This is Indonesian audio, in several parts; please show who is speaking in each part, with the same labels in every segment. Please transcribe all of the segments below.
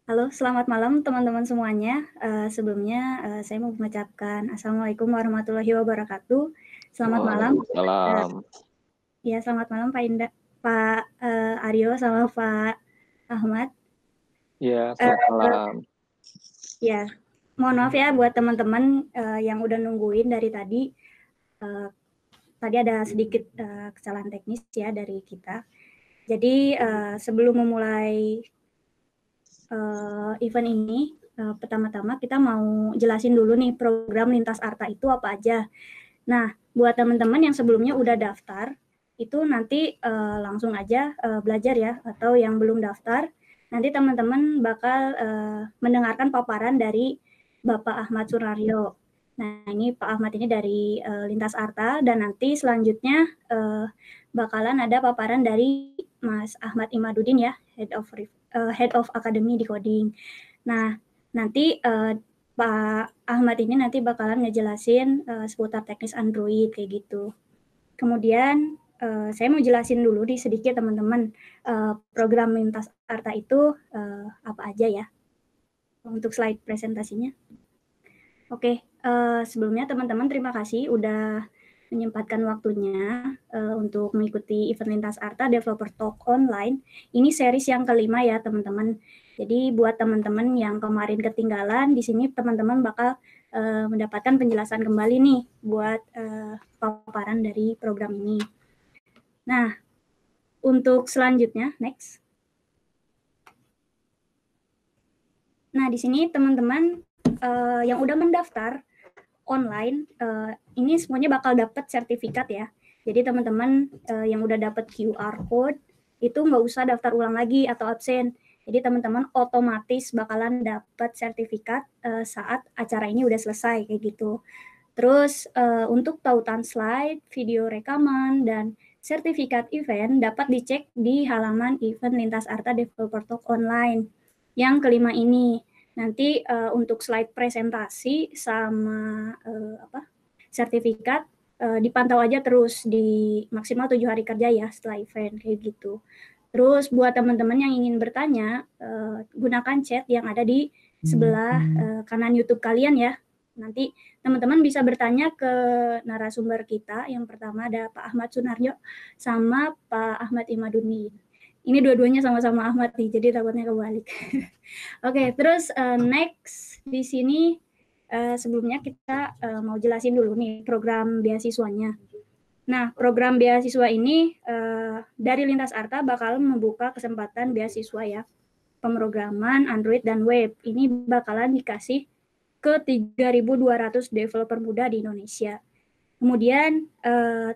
Speaker 1: Halo, selamat malam teman-teman semuanya. Sebelumnya saya mau mengucapkan Assalamualaikum warahmatullahi wabarakatuh. Selamat malam.
Speaker 2: Waalaikumsalam.
Speaker 1: Ya, selamat malam Pak Aryo sama Pak Ahmad.
Speaker 2: Ya,
Speaker 1: Eh,
Speaker 2: selamat malam.
Speaker 1: ya, mohon maaf ya buat teman-teman yang udah nungguin dari tadi. Eh, Tadi ada sedikit kesalahan teknis ya dari kita. Jadi sebelum memulai event ini, pertama-tama kita mau jelasin dulu nih program Lintas Arta itu apa aja. Nah, buat teman-teman yang sebelumnya udah daftar, itu nanti langsung aja belajar ya, atau yang belum daftar, nanti teman-teman bakal mendengarkan paparan dari Bapak Ahmad Sunaryo. Nah, ini Pak Ahmad ini dari Lintas Arta, dan nanti selanjutnya bakalan ada paparan dari Mas Ahmad Imaduddin ya, Head of Academy di Coding. Nah, nanti Pak Ahmad ini nanti bakalan ngejelasin seputar teknis Android kayak gitu. Kemudian saya mau jelasin dulu di sedikit teman-teman program Lintas Arta itu apa aja ya untuk slide presentasinya. Oke, sebelumnya teman-teman terima kasih udah menyempatkan waktunya untuk mengikuti event Lintas Arta Developer Talk Online. Ini series yang kelima ya teman-teman. Jadi buat teman-teman yang kemarin ketinggalan, di sini teman-teman bakal mendapatkan penjelasan kembali nih buat paparan dari program ini. Nah, untuk selanjutnya, next. Nah, di sini teman-teman yang udah mendaftar online, ini semuanya bakal dapat sertifikat ya. Jadi teman-teman yang udah dapat QR code, itu nggak usah daftar ulang lagi atau absen. Jadi teman-teman otomatis bakalan dapat sertifikat saat acara ini udah selesai kayak gitu. Terus untuk tautan slide, video rekaman, dan sertifikat event dapat dicek di halaman event Lintas Arta Developer Talk Online. Yang kelima ini, nanti untuk slide presentasi sama sertifikat dipantau aja terus di maksimal 7 hari kerja ya setelah event kayak gitu. Terus buat teman-teman yang ingin bertanya, gunakan chat yang ada di sebelah kanan YouTube kalian ya. Nanti teman-teman bisa bertanya ke narasumber kita. Yang pertama ada Pak Ahmad Sunaryo sama Pak Ahmad Imaduddin. Ini dua-duanya sama-sama Ahmad nih, jadi takutnya kebalik. Oke, terus next di sini sebelumnya kita mau jelasin dulu nih program beasiswanya. Nah, program beasiswa ini dari Lintas Arta bakal membuka kesempatan beasiswa ya, pemrograman Android dan web. Ini bakalan dikasih ke 3.200 developer muda di Indonesia. Kemudian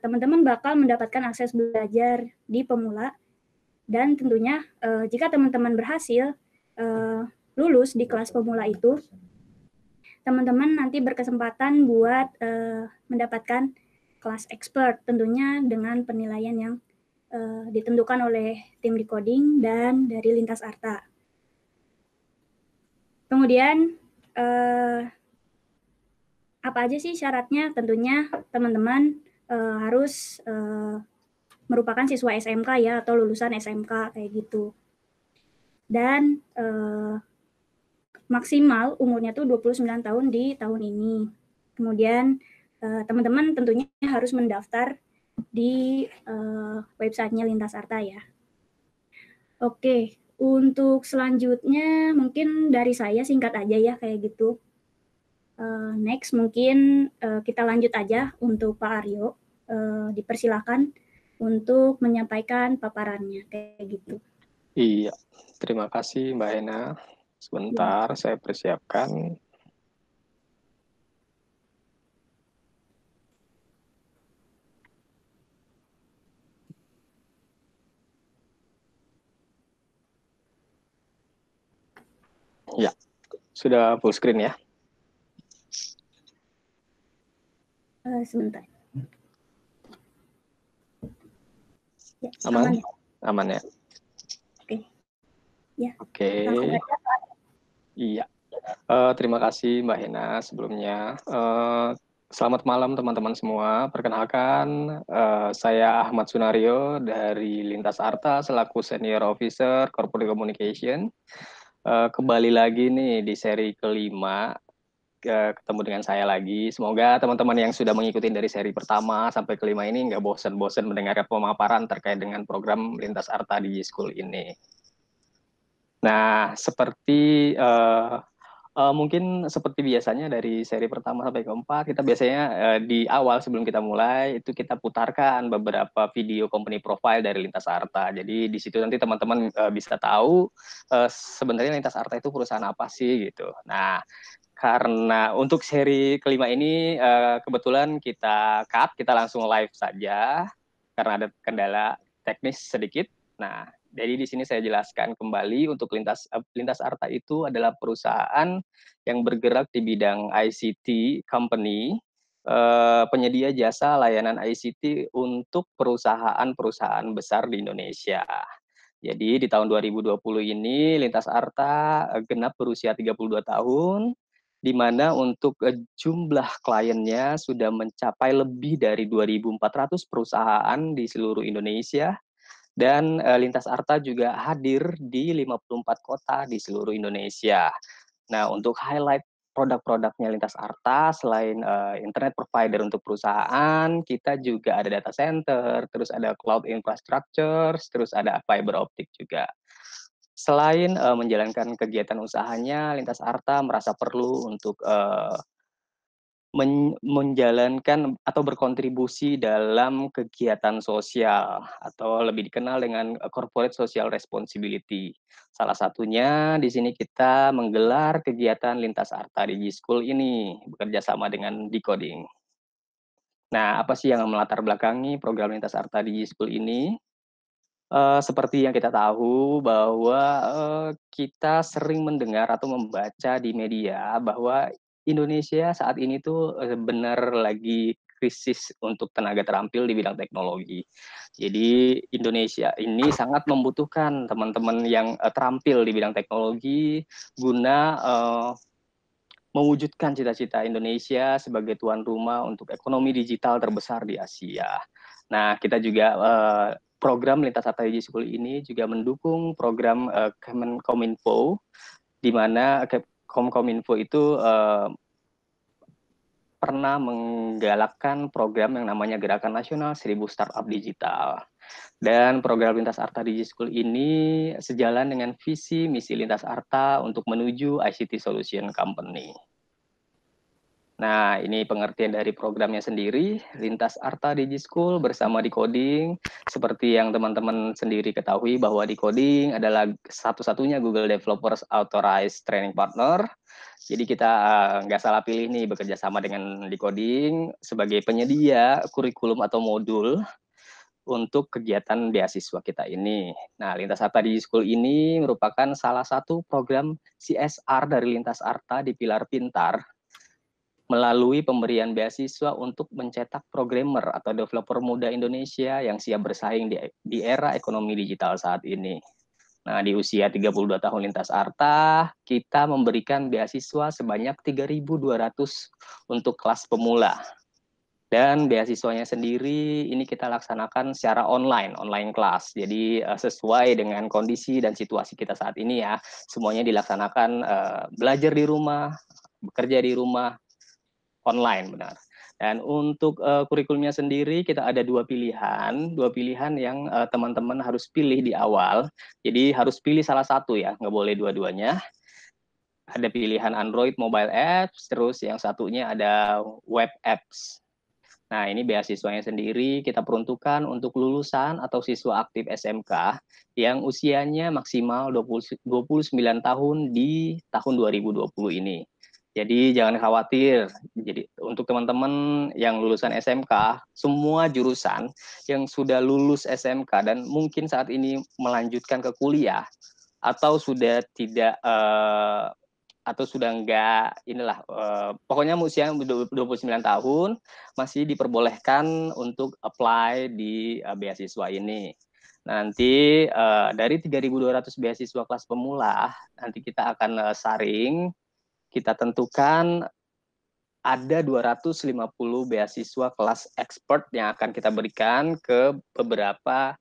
Speaker 1: teman-teman bakal mendapatkan akses belajar di pemula, dan tentunya jika teman-teman berhasil lulus di kelas pemula itu, teman-teman nanti berkesempatan buat mendapatkan kelas expert, tentunya dengan penilaian yang ditentukan oleh tim Decoding dan dari Lintas Arta. Kemudian apa aja sih syaratnya? Tentunya teman-teman harus merupakan siswa SMK ya, atau lulusan SMK kayak gitu. Dan maksimal umurnya tuh 29 tahun di tahun ini. Kemudian teman-teman tentunya harus mendaftar di websitenya Lintas Arta ya. Oke, untuk selanjutnya mungkin dari saya singkat aja ya kayak gitu. Next mungkin kita lanjut aja untuk Pak Aryo. Dipersilakan untuk menyampaikan paparannya kayak gitu.
Speaker 2: Iya, terima kasih Mbak Hena. Sebentar, saya persiapkan. Ya, sudah full screen ya?
Speaker 1: Sebentar. Ya,
Speaker 2: Aman?
Speaker 1: ya.
Speaker 2: Aman ya?
Speaker 1: Oke. Ya.
Speaker 2: Oke. Iya. Terima kasih Mbak Hena sebelumnya. Selamat malam teman-teman semua. Perkenalkan, saya Ahmad Sunaryo dari Lintas Arta selaku Senior Officer Corporate Communication. Kembali lagi nih di seri kelima, ketemu dengan saya lagi. Semoga teman-teman yang sudah mengikuti dari seri pertama sampai kelima ini nggak bosan-bosan mendengar pemaparan terkait dengan program Lintas Arta di School ini. Nah, seperti mungkin seperti biasanya dari seri pertama sampai keempat, kita biasanya di awal sebelum kita mulai itu kita putarkan beberapa video company profile dari Lintas Arta. Jadi di situ nanti teman-teman bisa tahu sebenarnya Lintas Arta itu perusahaan apa sih gitu. Nah, karena untuk seri kelima ini kebetulan kita cut, kita langsung live saja karena ada kendala teknis sedikit. Nah, jadi di sini saya jelaskan kembali untuk Lintas Arta itu adalah perusahaan yang bergerak di bidang ICT company, penyedia jasa layanan ICT untuk perusahaan-perusahaan besar di Indonesia. Jadi di tahun 2020 ini Lintas Arta genap berusia 32 tahun, di mana untuk jumlah kliennya sudah mencapai lebih dari 2.400 perusahaan di seluruh Indonesia, dan Lintas Arta juga hadir di 54 kota di seluruh Indonesia. Nah, untuk highlight produk-produknya Lintas Arta, selain internet provider untuk perusahaan, kita juga ada data center, terus ada cloud infrastructure, terus ada fiber optik juga. Selain menjalankan kegiatan usahanya, Lintas Arta merasa perlu untuk menjalankan atau berkontribusi dalam kegiatan sosial atau lebih dikenal dengan corporate social responsibility. Salah satunya di sini kita menggelar kegiatan Lintas Arta Digi School ini bekerja sama dengan Decoding. Nah, apa sih yang melatar belakangi program Lintas Arta Digi School ini? Seperti yang kita tahu bahwa kita sering mendengar atau membaca di media bahwa Indonesia saat ini tuh benar lagi krisis untuk tenaga terampil di bidang teknologi. Jadi Indonesia ini sangat membutuhkan teman-teman yang terampil di bidang teknologi guna mewujudkan cita-cita Indonesia sebagai tuan rumah untuk ekonomi digital terbesar di Asia. Nah, kita juga program Lintas Arta Digi School ini juga mendukung program Kemenkominfo, di mana Kominfo itu pernah menggalakkan program yang namanya Gerakan Nasional 1000 Startup Digital. Dan program Lintas Arta Digi School ini sejalan dengan visi misi Lintas Arta untuk menuju ICT Solution Company. Nah, ini pengertian dari programnya sendiri, Lintas Arta Digi School bersama Decoding. Seperti yang teman-teman sendiri ketahui bahwa Decoding adalah satu-satunya Google Developers Authorized Training Partner. Jadi kita nggak salah pilih nih bekerja sama dengan Decoding sebagai penyedia kurikulum atau modul untuk kegiatan beasiswa kita ini. Nah, Lintas Arta Digi School ini merupakan salah satu program CSR dari Lintas Arta di Pilar Pintar, melalui pemberian beasiswa untuk mencetak programmer atau developer muda Indonesia yang siap bersaing di era ekonomi digital saat ini. Nah, di usia 32 tahun Lintas Arta, kita memberikan beasiswa sebanyak 3.200 untuk kelas pemula. Dan beasiswanya sendiri ini kita laksanakan secara online kelas. Jadi sesuai dengan kondisi dan situasi kita saat ini ya, semuanya dilaksanakan belajar di rumah, bekerja di rumah, online, benar. Dan untuk kurikulumnya sendiri kita ada dua pilihan yang teman-teman harus pilih di awal. Jadi harus pilih salah satu ya, nggak boleh dua-duanya. Ada pilihan Android mobile apps, terus yang satunya ada web apps. Nah, ini beasiswanya sendiri kita peruntukkan untuk lulusan atau siswa aktif SMK yang usianya maksimal 29 tahun di tahun 2020 ini. Jadi jangan khawatir. Jadi untuk teman-teman yang lulusan SMK, semua jurusan yang sudah lulus SMK dan mungkin saat ini melanjutkan ke kuliah atau sudah tidak atau sudah enggak inilah pokoknya usia 29 tahun masih diperbolehkan untuk apply di beasiswa ini. Nanti dari 3.200 beasiswa kelas pemula nanti kita akan saring, kita tentukan ada 250 beasiswa kelas expert yang akan kita berikan ke beberapa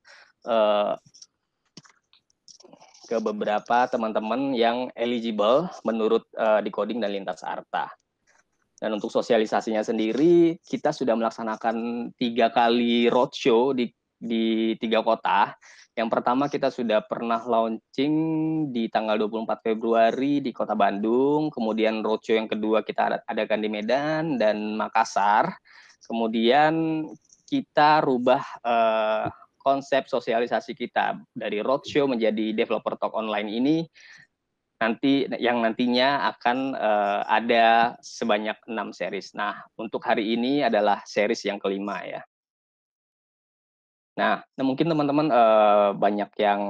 Speaker 2: ke beberapa teman-teman yang eligible menurut Decoding dan Lintas Arta. Dan untuk sosialisasinya sendiri, kita sudah melaksanakan 3 kali roadshow di 3 kota. Yang pertama kita sudah pernah launching di tanggal 24 Februari di Kota Bandung, kemudian roadshow yang kedua kita adakan di Medan dan Makassar. Kemudian kita rubah konsep sosialisasi kita dari roadshow menjadi developer talk online ini nantinya akan ada sebanyak 6 series. Nah, untuk hari ini adalah series yang kelima ya. Nah, mungkin teman-teman banyak yang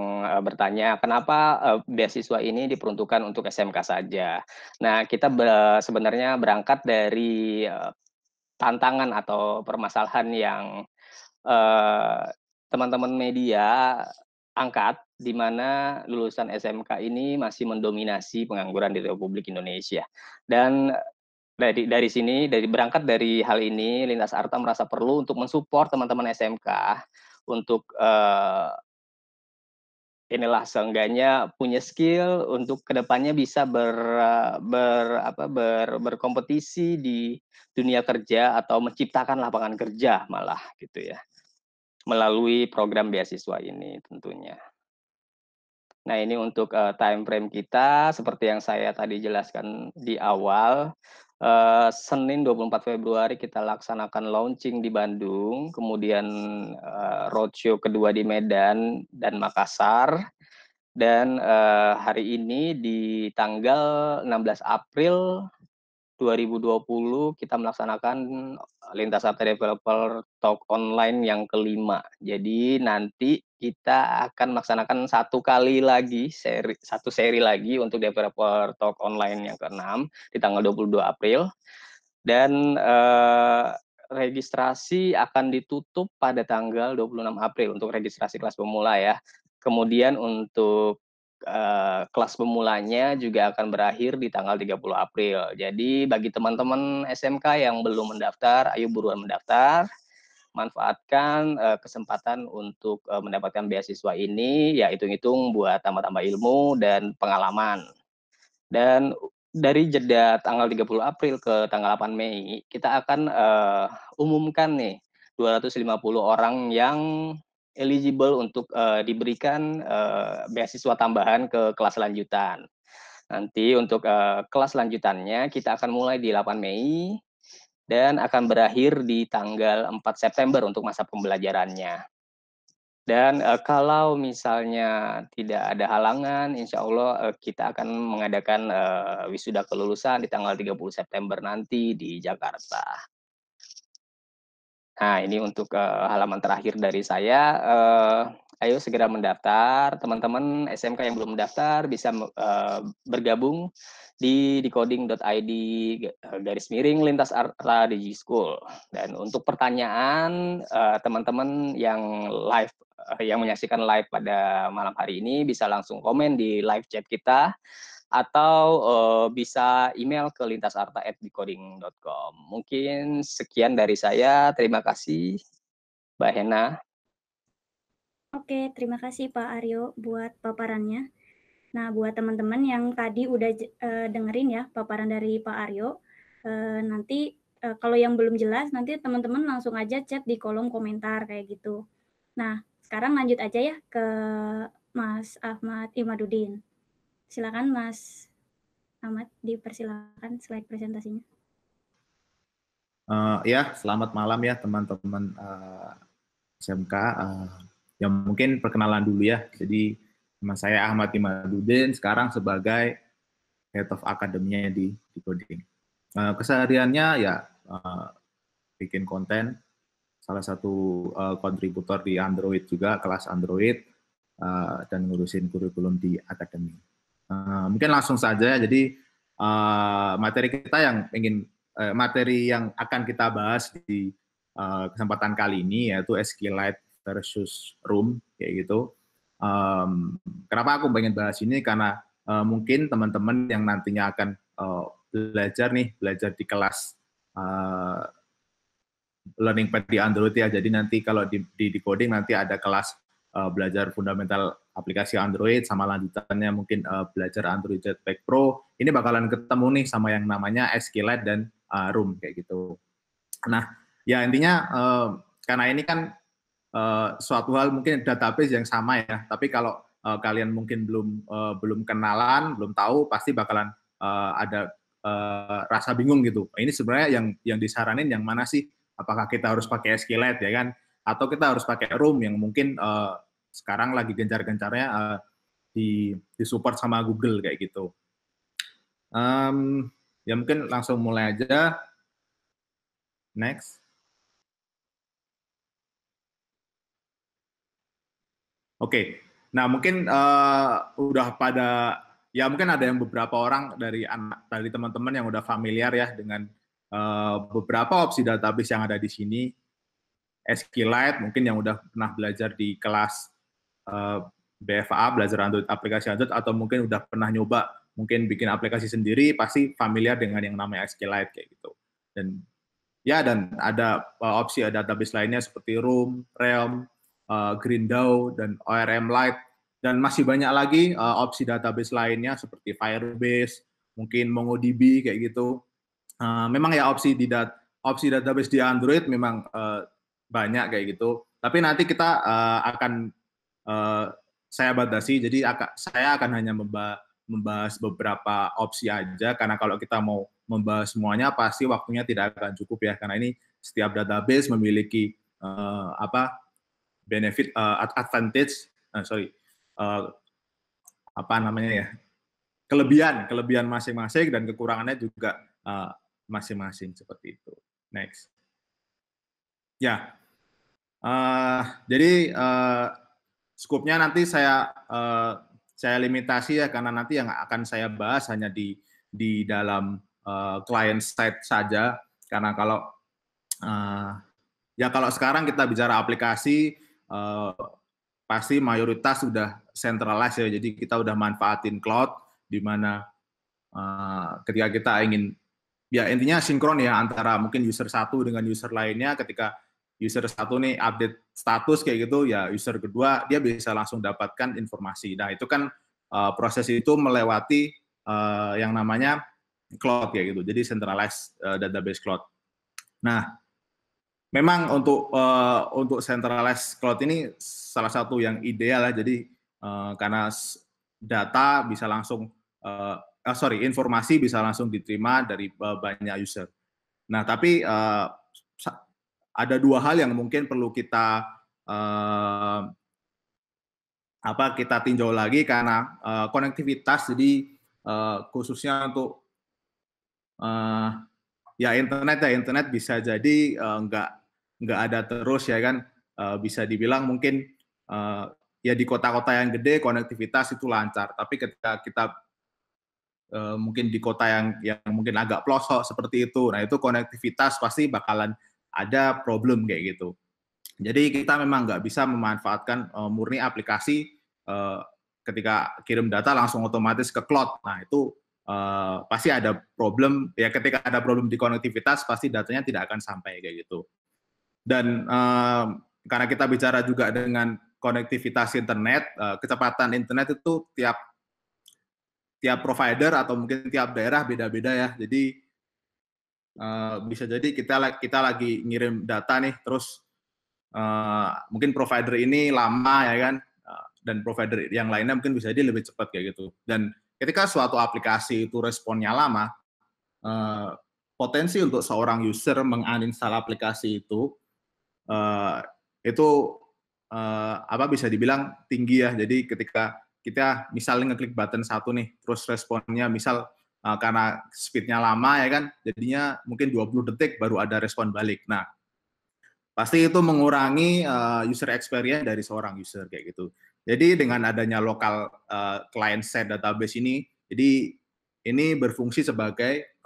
Speaker 2: bertanya, kenapa beasiswa ini diperuntukkan untuk SMK saja? Nah, kita sebenarnya berangkat dari tantangan atau permasalahan yang teman-teman media angkat, di mana lulusan SMK ini masih mendominasi pengangguran di Republik Indonesia. Dan berangkat dari hal ini, Lintas Arta merasa perlu untuk mensupport teman-teman SMK untuk seenggaknya punya skill untuk kedepannya bisa berkompetisi di dunia kerja atau menciptakan lapangan kerja malah gitu ya, melalui program beasiswa ini tentunya. Nah, ini untuk time frame kita seperti yang saya tadi jelaskan di awal. Senin 24 Februari kita laksanakan launching di Bandung, kemudian roadshow kedua di Medan dan Makassar. Dan hari ini di tanggal 16 April 2020 kita melaksanakan Lintas Arta Developer Talk Online yang kelima. Jadi nanti kita akan melaksanakan satu seri lagi untuk Developer Talk Online yang ke-6 di tanggal 22 April. Dan registrasi akan ditutup pada tanggal 26 April untuk registrasi kelas pemula ya. Kemudian untuk kelas pemulanya juga akan berakhir di tanggal 30 April. Jadi bagi teman-teman SMK yang belum mendaftar, ayo buruan mendaftar. Manfaatkan kesempatan untuk mendapatkan beasiswa ini, ya hitung-hitung buat tambah-tambah ilmu dan pengalaman. Dan dari jeda tanggal 30 April ke tanggal 8 Mei, kita akan umumkan nih 250 orang yang eligible untuk diberikan beasiswa tambahan ke kelas lanjutan. Nanti untuk kelas lanjutannya kita akan mulai di 8 Mei dan akan berakhir di tanggal 4 September untuk masa pembelajarannya. Dan kalau misalnya tidak ada halangan, insya Allah kita akan mengadakan wisuda kelulusan di tanggal 30 September nanti di Jakarta. Nah, ini untuk halaman terakhir dari saya. Ayo segera mendaftar. Teman-teman SMK yang belum mendaftar bisa bergabung di decoding.id /Lintas Arta DigiSchool. Dan untuk pertanyaan teman-teman yang live, yang menyaksikan live pada malam hari ini bisa langsung komen di live chat kita atau bisa email ke lintasarta@decoding.com. Mungkin sekian dari saya. Terima kasih, Mbak Hena.
Speaker 1: Oke, terima kasih Pak Aryo buat paparannya. Nah, buat teman-teman yang tadi udah dengerin ya paparan dari Pak Aryo, nanti kalau yang belum jelas, nanti teman-teman langsung aja chat di kolom komentar kayak gitu. Nah, sekarang lanjut aja ya ke Mas Ahmad Imaduddin. Silakan Mas Ahmad, dipersilakan slide presentasinya.
Speaker 3: Ya, selamat malam ya teman-teman SMK. Yang mungkin perkenalan dulu ya. Jadi nama saya Ahmad Imaduddin, sekarang sebagai Head of Academy di Decoding. Kesehariannya ya bikin konten, salah satu kontributor di Android juga, kelas Android, dan ngurusin kurikulum di Akademi. Mungkin langsung saja, jadi materi kita materi yang akan kita bahas di kesempatan kali ini yaitu SQLite versus Room kayak gitu. Kenapa aku pengen bahas ini? Karena mungkin teman-teman yang nantinya akan belajar di kelas learning pad di Android ya. Jadi nanti kalau di decoding nanti ada kelas belajar fundamental aplikasi Android, sama lanjutannya mungkin belajar Android Jetpack Pro, ini bakalan ketemu nih sama yang namanya SQLite dan Room kayak gitu. Nah, ya intinya karena ini kan suatu hal mungkin database yang sama ya, tapi kalau kalian mungkin belum kenalan, belum tahu, pasti bakalan ada rasa bingung gitu. Ini sebenarnya yang disaranin yang mana sih? Apakah kita harus pakai SQLite ya kan? Atau kita harus pakai Room yang mungkin sekarang lagi gencar-gencarnya disupport sama Google kayak gitu. Ya mungkin langsung mulai aja. Next. Oke. Nah mungkin udah pada, ya mungkin ada yang beberapa orang dari teman-teman yang udah familiar ya dengan beberapa opsi database yang ada di sini. SQLite mungkin yang udah pernah belajar di kelas BFA, belajar Android, aplikasi Android, atau mungkin udah pernah nyoba mungkin bikin aplikasi sendiri, pasti familiar dengan yang namanya SQLite kayak gitu. Dan ada opsi database lainnya seperti Room, Realm, Greendow, dan ORM Lite, dan masih banyak lagi opsi database lainnya seperti Firebase, mungkin MongoDB kayak gitu. Memang ya opsi database di Android memang banyak kayak gitu. Tapi nanti kita akan saya batasi, jadi saya akan hanya membahas beberapa opsi aja, karena kalau kita mau membahas semuanya pasti waktunya tidak akan cukup ya, karena ini setiap database memiliki benefit, advantage, kelebihan masing-masing dan kekurangannya juga masing-masing seperti itu. Next. Ya, jadi skupnya nanti saya limitasi ya, karena nanti yang akan saya bahas hanya di dalam client side saja, karena kalau sekarang kita bicara aplikasi pasti mayoritas sudah centralized ya, jadi kita udah manfaatin cloud, di mana ketika kita ingin, ya intinya sinkron ya antara mungkin user satu dengan user lainnya. Ketika user satu nih update status kayak gitu, ya user kedua dia bisa langsung dapatkan informasi. Nah itu kan proses itu melewati yang namanya cloud kayak gitu, jadi centralized database cloud. Nah memang untuk centralized cloud ini salah satu yang ideal ya, jadi karena data bisa langsung informasi bisa langsung diterima dari banyak user. Nah tapi ada dua hal yang mungkin perlu kita tinjau lagi, karena konektivitas. Jadi khususnya untuk internet bisa jadi nggak ada terus ya kan. Bisa dibilang mungkin ya di kota-kota yang gede konektivitas itu lancar, tapi ketika kita mungkin di kota yang mungkin agak pelosok seperti itu, nah itu konektivitas pasti bakalan ada problem kayak gitu. Jadi kita memang nggak bisa memanfaatkan murni aplikasi ketika kirim data langsung otomatis ke cloud. Nah itu pasti ada problem ya, ketika ada problem di konektivitas pasti datanya tidak akan sampai kayak gitu. Dan karena kita bicara juga dengan konektivitas internet, kecepatan internet itu tiap provider atau mungkin tiap daerah beda-beda ya. Jadi bisa jadi kita lagi ngirim data nih, terus mungkin provider ini lama ya kan, dan provider yang lainnya mungkin bisa jadi lebih cepat kayak gitu. Dan ketika suatu aplikasi itu responnya lama, potensi untuk seorang user menguninstall aplikasi itu bisa dibilang tinggi ya. Jadi ketika kita misalnya ngeklik button satu nih, terus responnya misal karena speednya lama ya kan, jadinya mungkin 20 detik baru ada respon balik. Nah, pasti itu mengurangi user experience dari seorang user kayak gitu. Jadi dengan adanya local client side database ini, jadi ini berfungsi sebagai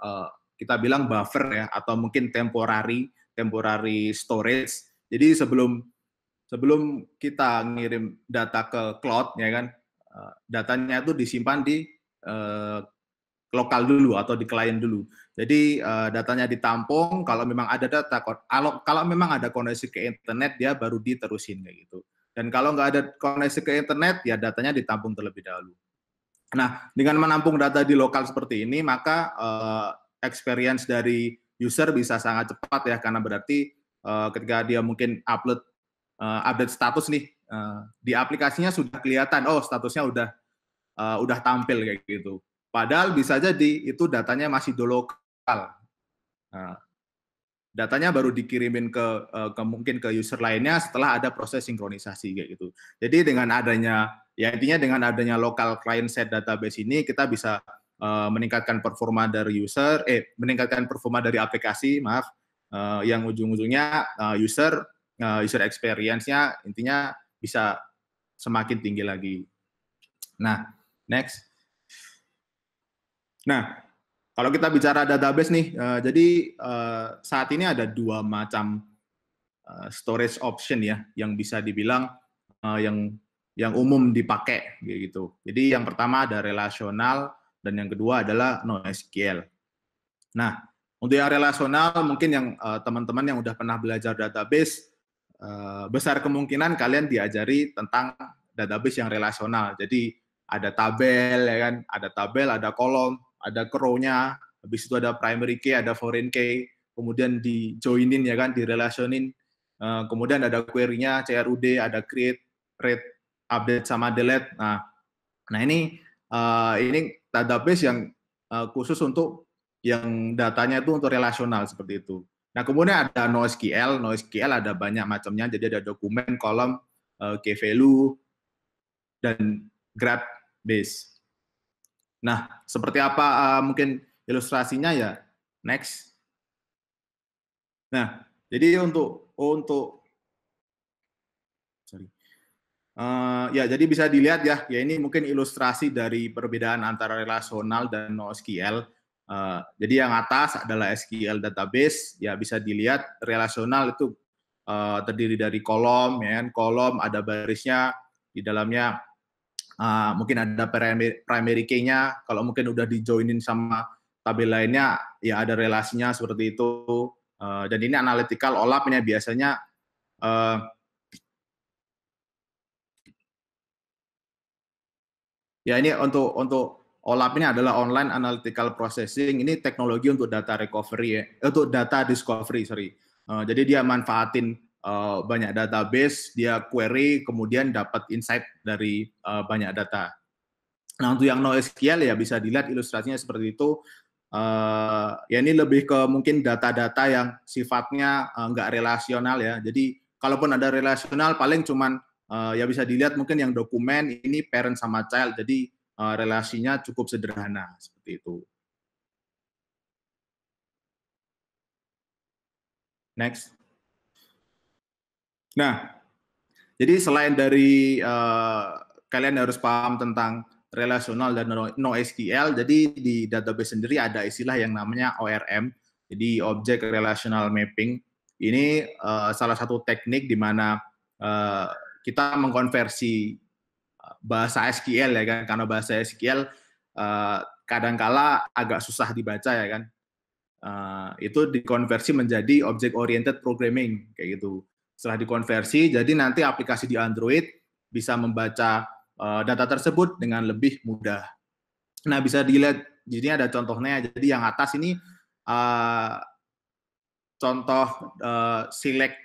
Speaker 3: kita bilang buffer ya, atau mungkin temporary storage. Jadi sebelum kita ngirim data ke cloud ya kan, datanya itu disimpan di lokal dulu atau di klien dulu. Jadi datanya ditampung, kalau memang ada data, kalau memang ada koneksi ke internet dia baru diterusin kayak gitu. Dan kalau nggak ada koneksi ke internet, ya datanya ditampung terlebih dahulu. Nah, dengan menampung data di lokal seperti ini, maka experience dari user bisa sangat cepat ya, karena berarti ketika dia mungkin update status nih, di aplikasinya sudah kelihatan, oh statusnya udah tampil kayak gitu. Padahal bisa jadi itu datanya masih di lokal. Nah, datanya baru dikirimin ke mungkin ke user lainnya setelah ada proses sinkronisasi kayak gitu. Jadi dengan adanya intinya dengan adanya local client side database ini kita bisa meningkatkan performa dari meningkatkan performa dari aplikasi, yang ujung-ujungnya user experience-nya intinya bisa semakin tinggi lagi. Nah, next. Nah, kalau kita bicara database nih, jadi saat ini ada 2 macam storage option ya, yang bisa dibilang yang umum dipakai gitu. Jadi yang pertama ada relasional dan yang kedua adalah NoSQL. Nah, untuk yang relasional mungkin yang teman-teman yang udah pernah belajar database, besar kemungkinan kalian diajari tentang database yang relasional. Jadi ada tabel ya kan, ada kolom, ada row-nya, habis itu ada primary key, ada foreign key, kemudian di joinin ya kan, direlationin, kemudian ada query-nya, CRUD, ada create, read, update sama delete. Nah ini database yang khusus untuk yang datanya itu untuk relasional seperti itu. Nah kemudian ada NoSQL ada banyak macamnya, jadi ada dokumen, kolom, key value, dan graph base. Nah, seperti apa mungkin ilustrasinya ya? Next. Nah, jadi ya jadi bisa dilihat ya ini mungkin ilustrasi dari perbedaan antara relasional dan NoSQL. Jadi yang atas adalah SQL database, ya bisa dilihat relasional itu terdiri dari kolom, ya kan? Kolom ada barisnya, di dalamnya mungkin ada primary key-nya, kalau mungkin udah dijoinin sama tabel lainnya, ya ada relasinya seperti itu. Dan ini analytical OLAP-nya biasanya ya ini untuk OLAP ini adalah online analytical processing. Ini teknologi untuk data recovery ya, untuk data discovery, sorry. Jadi dia manfaatin banyak database, dia query, kemudian dapat insight dari banyak data. Nah, untuk yang NoSQL ya bisa dilihat ilustrasinya seperti itu. Ya ini lebih ke mungkin data-data yang sifatnya nggak relasional ya. Jadi kalaupun ada relasional paling cuman ya bisa dilihat mungkin yang dokumen ini parent sama child. Jadi relasinya cukup sederhana seperti itu. Next. Nah, jadi selain dari kalian harus paham tentang relasional dan NoSQL, jadi di database sendiri ada istilah yang namanya ORM, jadi Object Relational Mapping. Ini salah satu teknik di mana kita mengkonversi bahasa SQL ya kan, karena bahasa SQL kadangkala agak susah dibaca ya kan. Itu dikonversi menjadi object oriented programming kayak gitu. Setelah dikonversi, jadi nanti aplikasi di Android bisa membaca data tersebut dengan lebih mudah. Nah, bisa dilihat di sini ada contohnya. Jadi yang atas ini contoh select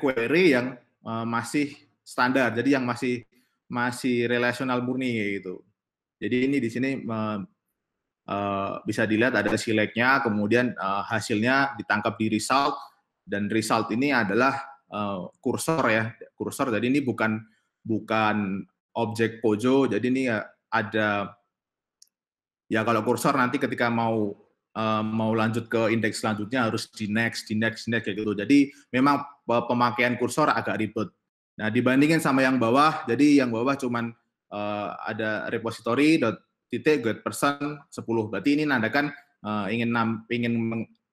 Speaker 3: query yang masih standar. Jadi yang masih relasional murni gitu. Jadi ini di sini bisa dilihat ada select-nya, kemudian hasilnya ditangkap di result, dan result ini adalah kursor ya, kursor. Jadi ini bukan objek POJO, jadi ini ada ya kalau kursor nanti ketika mau lanjut ke indeks selanjutnya harus di next kayak gitu. Jadi memang pemakaian kursor agak ribet. Nah dibandingin sama yang bawah, jadi yang bawah cuman ada repository get person 10. Berarti ini nandakan ingin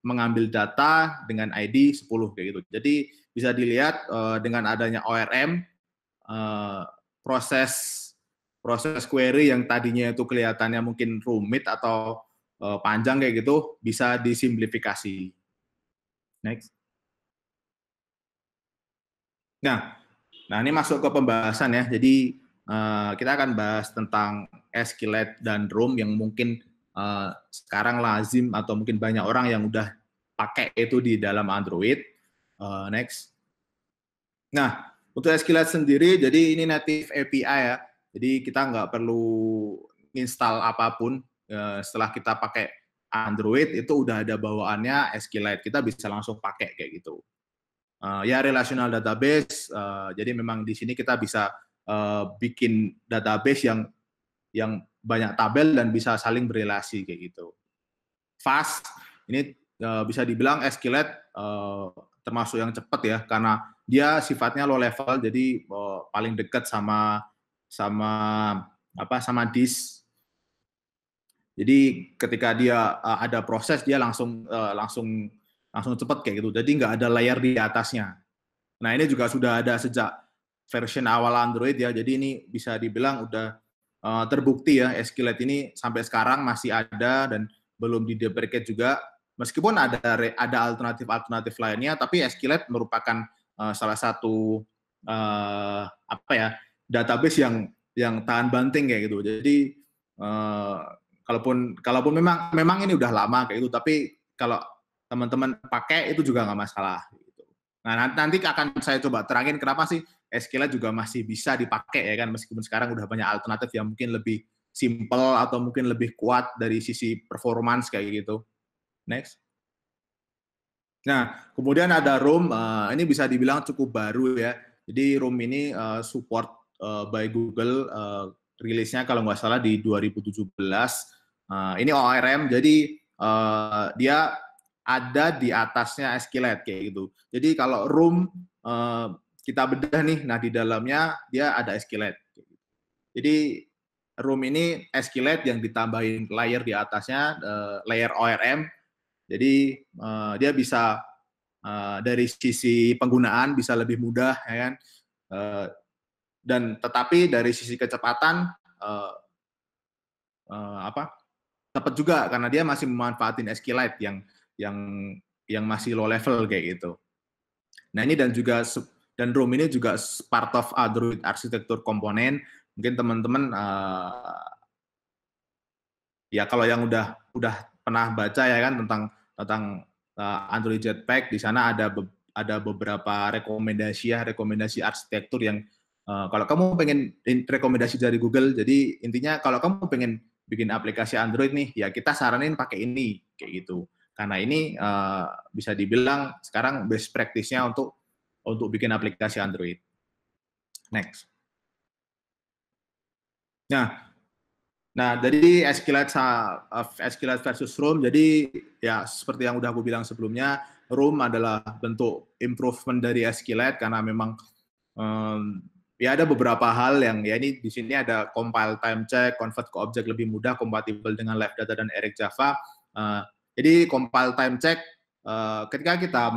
Speaker 3: mengambil data dengan ID 10 kayak gitu. Jadi bisa dilihat dengan adanya ORM proses query yang tadinya itu kelihatannya mungkin rumit atau panjang kayak gitu bisa disimplifikasi. Next. Nah, Nah, ini masuk ke pembahasan ya. Jadi kita akan bahas tentang SQLite dan Room yang mungkin sekarang lazim atau mungkin banyak orang yang udah pakai itu di dalam Android. Next. Nah, untuk SQLite sendiri, jadi ini native API ya. Jadi kita nggak perlu install apapun. Setelah kita pakai Android, itu udah ada bawaannya SQLite. Kita bisa langsung pakai kayak gitu. Ya relational database, jadi memang di sini kita bisa bikin database yang banyak tabel dan bisa saling berelasi kayak gitu. Fast, ini bisa dibilang SQLite termasuk yang cepat ya, karena dia sifatnya low level, jadi paling dekat sama disk. Jadi ketika dia ada proses, dia langsung cepat kayak gitu. Jadi nggak ada layer di atasnya. Nah, ini juga sudah ada sejak version awal Android ya. Jadi ini bisa dibilang udah terbukti ya, SQLite ini sampai sekarang masih ada dan belum di-deprecate juga. Meskipun ada alternatif lainnya, tapi SQLite merupakan salah satu database yang tahan banting kayak gitu. Jadi kalaupun memang ini udah lama kayak gitu, tapi kalau teman-teman pakai itu juga nggak masalah. Gitu. Nah, nanti akan saya coba terangin kenapa sih SQLite juga masih bisa dipakai ya kan, meskipun sekarang udah banyak alternatif yang mungkin lebih simple atau mungkin lebih kuat dari sisi performance kayak gitu. Next. Nah, kemudian ada Room, ini bisa dibilang cukup baru ya. Jadi Room ini support by Google, rilisnya kalau nggak salah di 2017. Ini ORM, jadi dia ada di atasnya SQLite kayak gitu. Jadi kalau Room kita bedah nih, nah di dalamnya dia ada SQLite. Jadi Room ini SQLite yang ditambahin layer di atasnya, layer ORM. Jadi dia bisa dari sisi penggunaan bisa lebih mudah, ya kan? Dan tetapi dari sisi kecepatan cepat juga karena dia masih memanfaatin SQLite yang masih low level kayak gitu. Nah ini dan Room ini juga part of Android arsitektur komponen. Mungkin teman-teman ya kalau yang udah pernah baca ya kan tentang Android Jetpack, di sana ada beberapa rekomendasi arsitektur yang kalau kamu pengen rekomendasi dari Google, jadi intinya kalau kamu pengen bikin aplikasi Android nih, ya kita saranin pakai ini kayak gitu. Karena ini bisa dibilang sekarang best practice-nya untuk bikin aplikasi Android. Next. Nah, dari SQLite versus Room, jadi ya seperti yang udah aku bilang sebelumnya, Room adalah bentuk improvement dari SQLite karena memang ya ada beberapa hal yang ya ini di sini ada compile time check, convert ke objek lebih mudah, kompatibel dengan live data dan Eric Java. Jadi compile time check ketika kita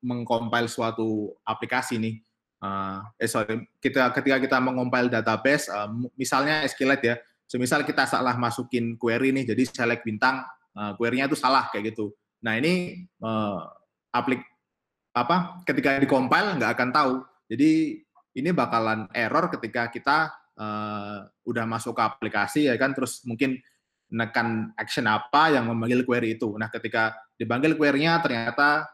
Speaker 3: mengcompile suatu aplikasi nih, ketika kita mengompil database, misalnya SQLite ya, semisal kita salah masukin query nih, jadi select bintang, query-nya itu salah kayak gitu. Nah ini ketika di-compile nggak akan tahu. Jadi ini bakalan error ketika kita udah masuk ke aplikasi ya kan, terus mungkin menekan action apa yang memanggil query itu. Nah ketika dipanggil query-nya ternyata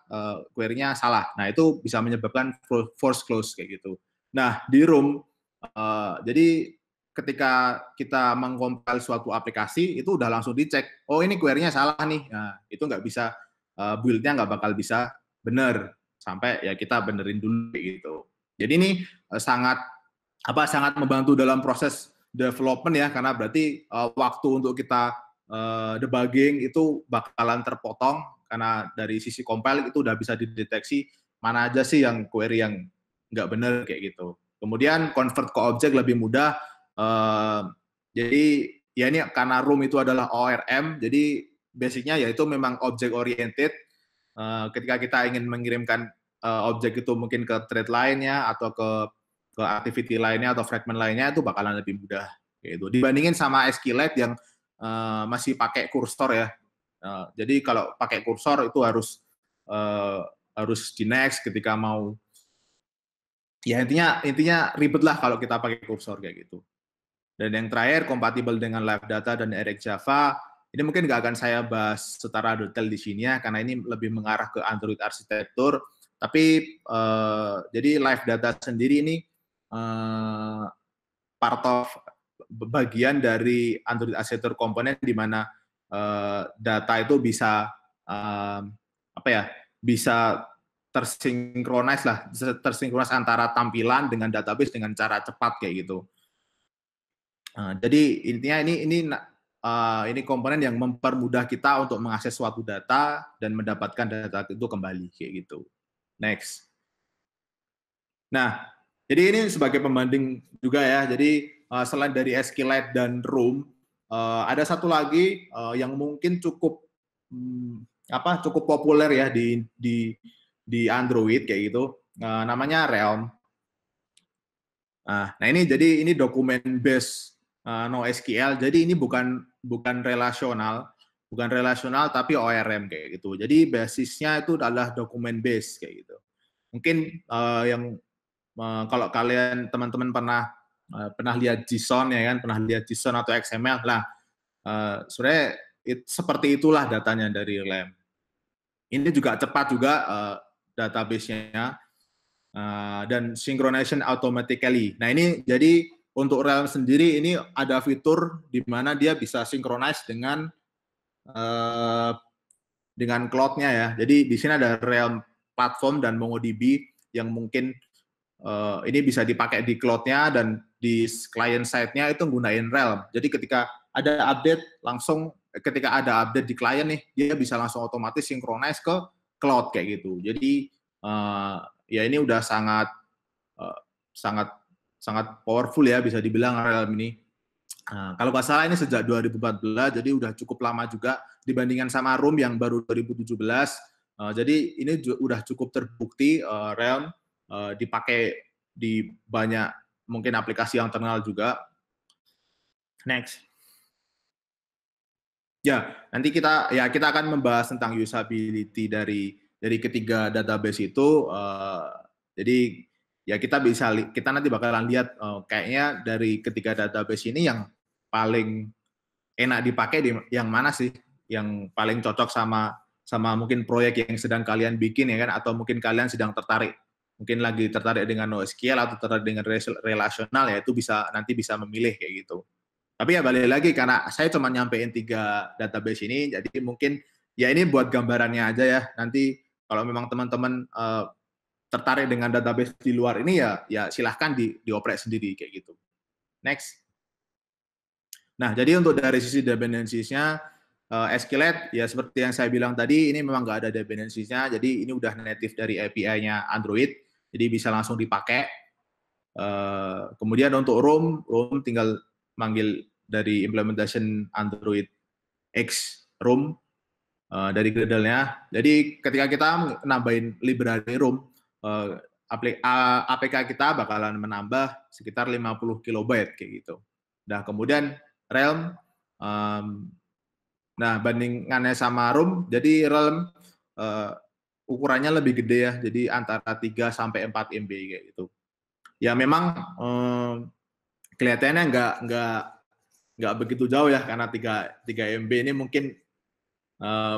Speaker 3: query-nya salah. Nah itu bisa menyebabkan force close kayak gitu. Nah di Room, jadi ketika kita mengcompile suatu aplikasi itu udah langsung dicek, oh ini query-nya salah nih. Nah itu nggak bisa, build-nya nggak bakal bisa benar sampai ya kita benerin dulu gitu. Jadi ini sangat membantu dalam proses development ya, karena berarti waktu untuk kita debugging itu bakalan terpotong karena dari sisi compile itu udah bisa dideteksi mana aja sih yang query yang nggak benar kayak gitu. Kemudian convert ke objek lebih mudah. Jadi ya ini karena Room itu adalah ORM, jadi basicnya yaitu memang object oriented. Ketika kita ingin mengirimkan objek itu mungkin ke thread lainnya atau ke activity lainnya atau fragment lainnya itu bakalan lebih mudah gitu. Dibandingin sama SQLite yang masih pakai kursor ya. Jadi kalau pakai kursor itu harus di next ketika mau ya intinya ribet lah kalau kita pakai kursor kayak gitu. Dan yang terakhir, kompatibel dengan live data dan Direct Java. Ini mungkin nggak akan saya bahas secara detail di sini ya, karena ini lebih mengarah ke Android arsitektur. Tapi jadi live data sendiri ini part of bagian dari Android arsitektur komponen di mana data itu bisa bisa tersinkronis antara tampilan dengan database dengan cara cepat kayak gitu. Jadi intinya ini komponen yang mempermudah kita untuk mengakses suatu data dan mendapatkan data itu kembali kayak gitu. Next. Nah, jadi ini sebagai pembanding juga ya. Jadi selain dari SQLite dan Room, ada satu lagi yang mungkin cukup populer ya di Android kayak gitu. Namanya Realm. Nah, ini dokumen base NoSQL. Jadi ini bukan relasional tapi ORM kayak gitu. Jadi basisnya itu adalah dokumen base kayak gitu. Mungkin kalau kalian teman-teman pernah lihat JSON ya kan, pernah lihat JSON atau XML. Nah, sebenarnya seperti itulah datanya dari Realm. Ini juga cepat juga database-nya dan synchronization automatically. Nah, ini jadi untuk Realm sendiri ini ada fitur di mana dia bisa synchronize dengan cloud-nya ya. Jadi di sini ada Realm platform dan MongoDB yang mungkin ini bisa dipakai di cloud-nya dan di client side-nya itu gunain Realm. Jadi ketika ada update di client nih, dia bisa langsung otomatis synchronize ke cloud kayak gitu. Jadi ya ini udah sangat powerful ya, bisa dibilang Realm ini. Kalau nggak salah ini sejak 2014, jadi udah cukup lama juga dibandingkan sama Room yang baru 2017. Jadi ini udah cukup terbukti Realm dipakai di banyak mungkin aplikasi yang terkenal juga. Next. Ya, nanti kita akan membahas tentang usability dari ketiga database itu. Jadi ya kita nanti bakalan lihat kayaknya dari ketiga database ini yang paling enak dipakai yang mana sih, yang paling cocok sama mungkin proyek yang sedang kalian bikin ya kan, atau mungkin kalian sedang lagi tertarik dengan NoSQL atau tertarik dengan relasional, ya itu nanti bisa memilih kayak gitu. Tapi ya balik lagi, karena saya cuma nyampein 3 database ini, jadi mungkin ya ini buat gambarannya aja ya. Nanti kalau memang teman-teman tertarik dengan database di luar ini ya silahkan dioprek sendiri kayak gitu. Next. Nah, jadi untuk dari sisi dependencies-nya, SQLite ya seperti yang saya bilang tadi, ini memang nggak ada dependencies-nya, jadi ini udah native dari API-nya Android, jadi bisa langsung dipakai. Kemudian untuk Room tinggal manggil dari implementation Android X Room dari Gradle-nya. Jadi ketika kita nambahin library Room, APK kita bakalan menambah sekitar 50 kilobyte kayak gitu. Nah, kemudian Realm, nah bandingannya sama Room, jadi Realm ukurannya lebih gede ya, jadi antara 3 sampai 4 MB kayak gitu. Ya memang kelihatannya nggak begitu jauh ya, karena 3 MB ini mungkin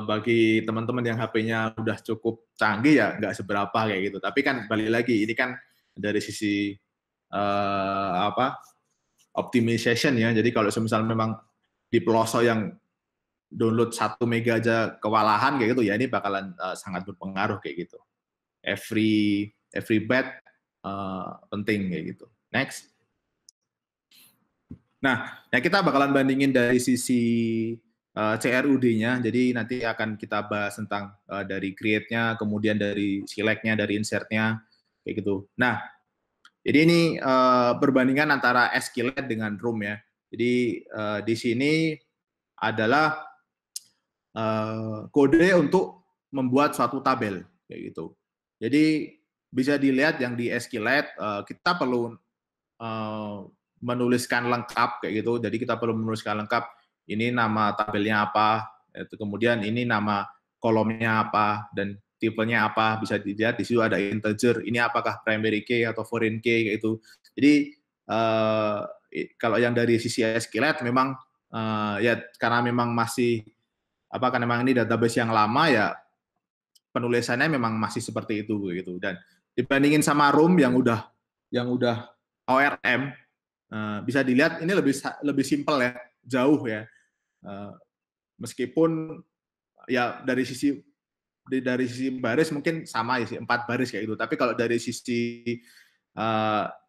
Speaker 3: bagi teman-teman yang HP-nya udah cukup canggih ya nggak seberapa kayak gitu. Tapi kan balik lagi, ini kan dari sisi optimization ya. Jadi kalau misalnya memang di pelosok yang download 1 mega aja kewalahan kayak gitu, ya ini bakalan sangat berpengaruh kayak gitu. Every byte penting kayak gitu. Next. Nah, ya kita bakalan bandingin dari sisi CRUD-nya, jadi nanti akan kita bahas tentang dari create-nya, kemudian dari select-nya, dari insert-nya, kayak gitu. Nah, jadi ini perbandingan antara SQLite dengan Room ya. Jadi di sini adalah kode untuk membuat suatu tabel, kayak gitu. Jadi bisa dilihat yang di SQLite kita perlu menuliskan lengkap kayak gitu. Jadi kita perlu menuliskan lengkap, ini nama tabelnya apa, kemudian ini nama kolomnya apa, dan tipenya apa, bisa dilihat di situ ada integer, ini apakah primary key atau foreign key kayak itu. Jadi kalau yang dari sisi SQLite memang ya karena memang masih karena memang ini database yang lama ya penulisannya memang masih seperti itu gitu. Dan dibandingin sama room yang udah ORM, bisa dilihat ini lebih simpel ya, jauh ya. Meskipun ya dari sisi baris mungkin sama ya sih, 4 baris kayak gitu. Tapi kalau dari sisi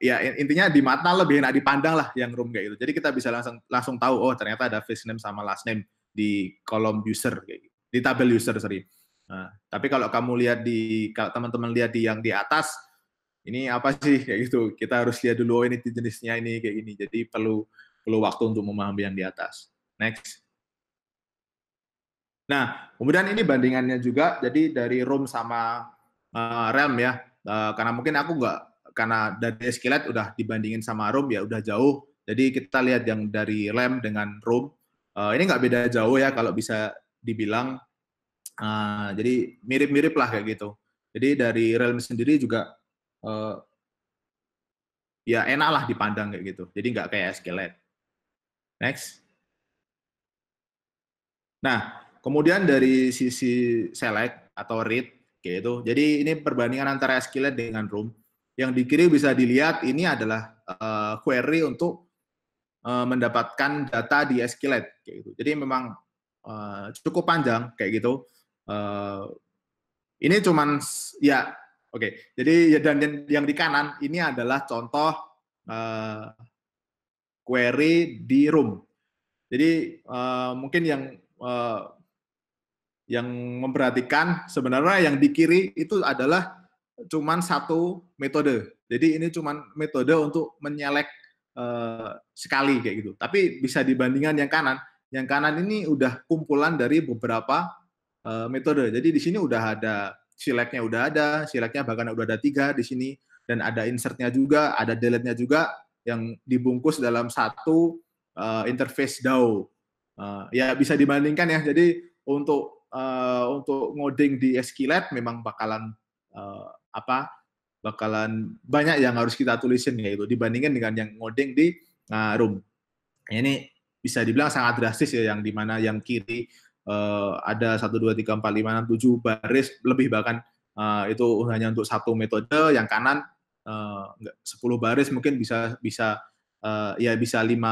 Speaker 3: ya intinya di mata lebih enak dipandang lah yang room kayak gitu. Jadi kita bisa langsung tahu, oh ternyata ada first name sama last name di kolom user kayak gitu. Di tabel user, sorry. Tapi kalau kalau teman-teman lihat yang di atas, ini apa sih kayak gitu. Kita harus lihat dulu, oh ini jenisnya ini kayak gini. Jadi perlu waktu untuk memahami yang di atas. Next. Nah, kemudian ini bandingannya juga, jadi dari room sama realm ya. Karena mungkin aku karena dari SQLite udah dibandingin sama room ya udah jauh. Jadi kita lihat yang dari realm dengan room. Ini nggak beda jauh ya kalau bisa dibilang. Jadi mirip-mirip lah kayak gitu. Jadi dari realm sendiri juga ya enak lah dipandang kayak gitu. Jadi nggak kayak SQLite. Next. Nah, kemudian dari sisi select atau read kayak itu. Jadi ini perbandingan antara SQLite dengan room. Yang di kiri bisa dilihat ini adalah query untuk mendapatkan data di SQLite kayak gitu. Jadi memang cukup panjang kayak gitu. Ini cuman ya oke. Jadi dan yang di kanan ini adalah contoh query di room. Jadi mungkin yang memperhatikan sebenarnya yang di kiri itu adalah cuman satu metode. Jadi ini cuman metode untuk menyelek sekali kayak gitu. Tapi bisa dibandingkan yang kanan. Yang kanan ini udah kumpulan dari beberapa metode. Jadi di sini udah ada selectnya selectnya bahkan udah ada 3 di sini, dan ada insertnya juga, ada delete-nya juga yang dibungkus dalam satu interface DAO. Ya bisa dibandingkan ya. Jadi untuk ngoding di SQLite memang bakalan bakalan banyak yang harus kita tulisin ya itu dibandingkan dengan yang ngoding di room. Ini bisa dibilang sangat drastis ya, yang dimana yang kiri ada 1, 2, 3, 4, 5, 6, 7 baris lebih, bahkan itu hanya untuk satu metode. Yang kanan 10 baris mungkin bisa 5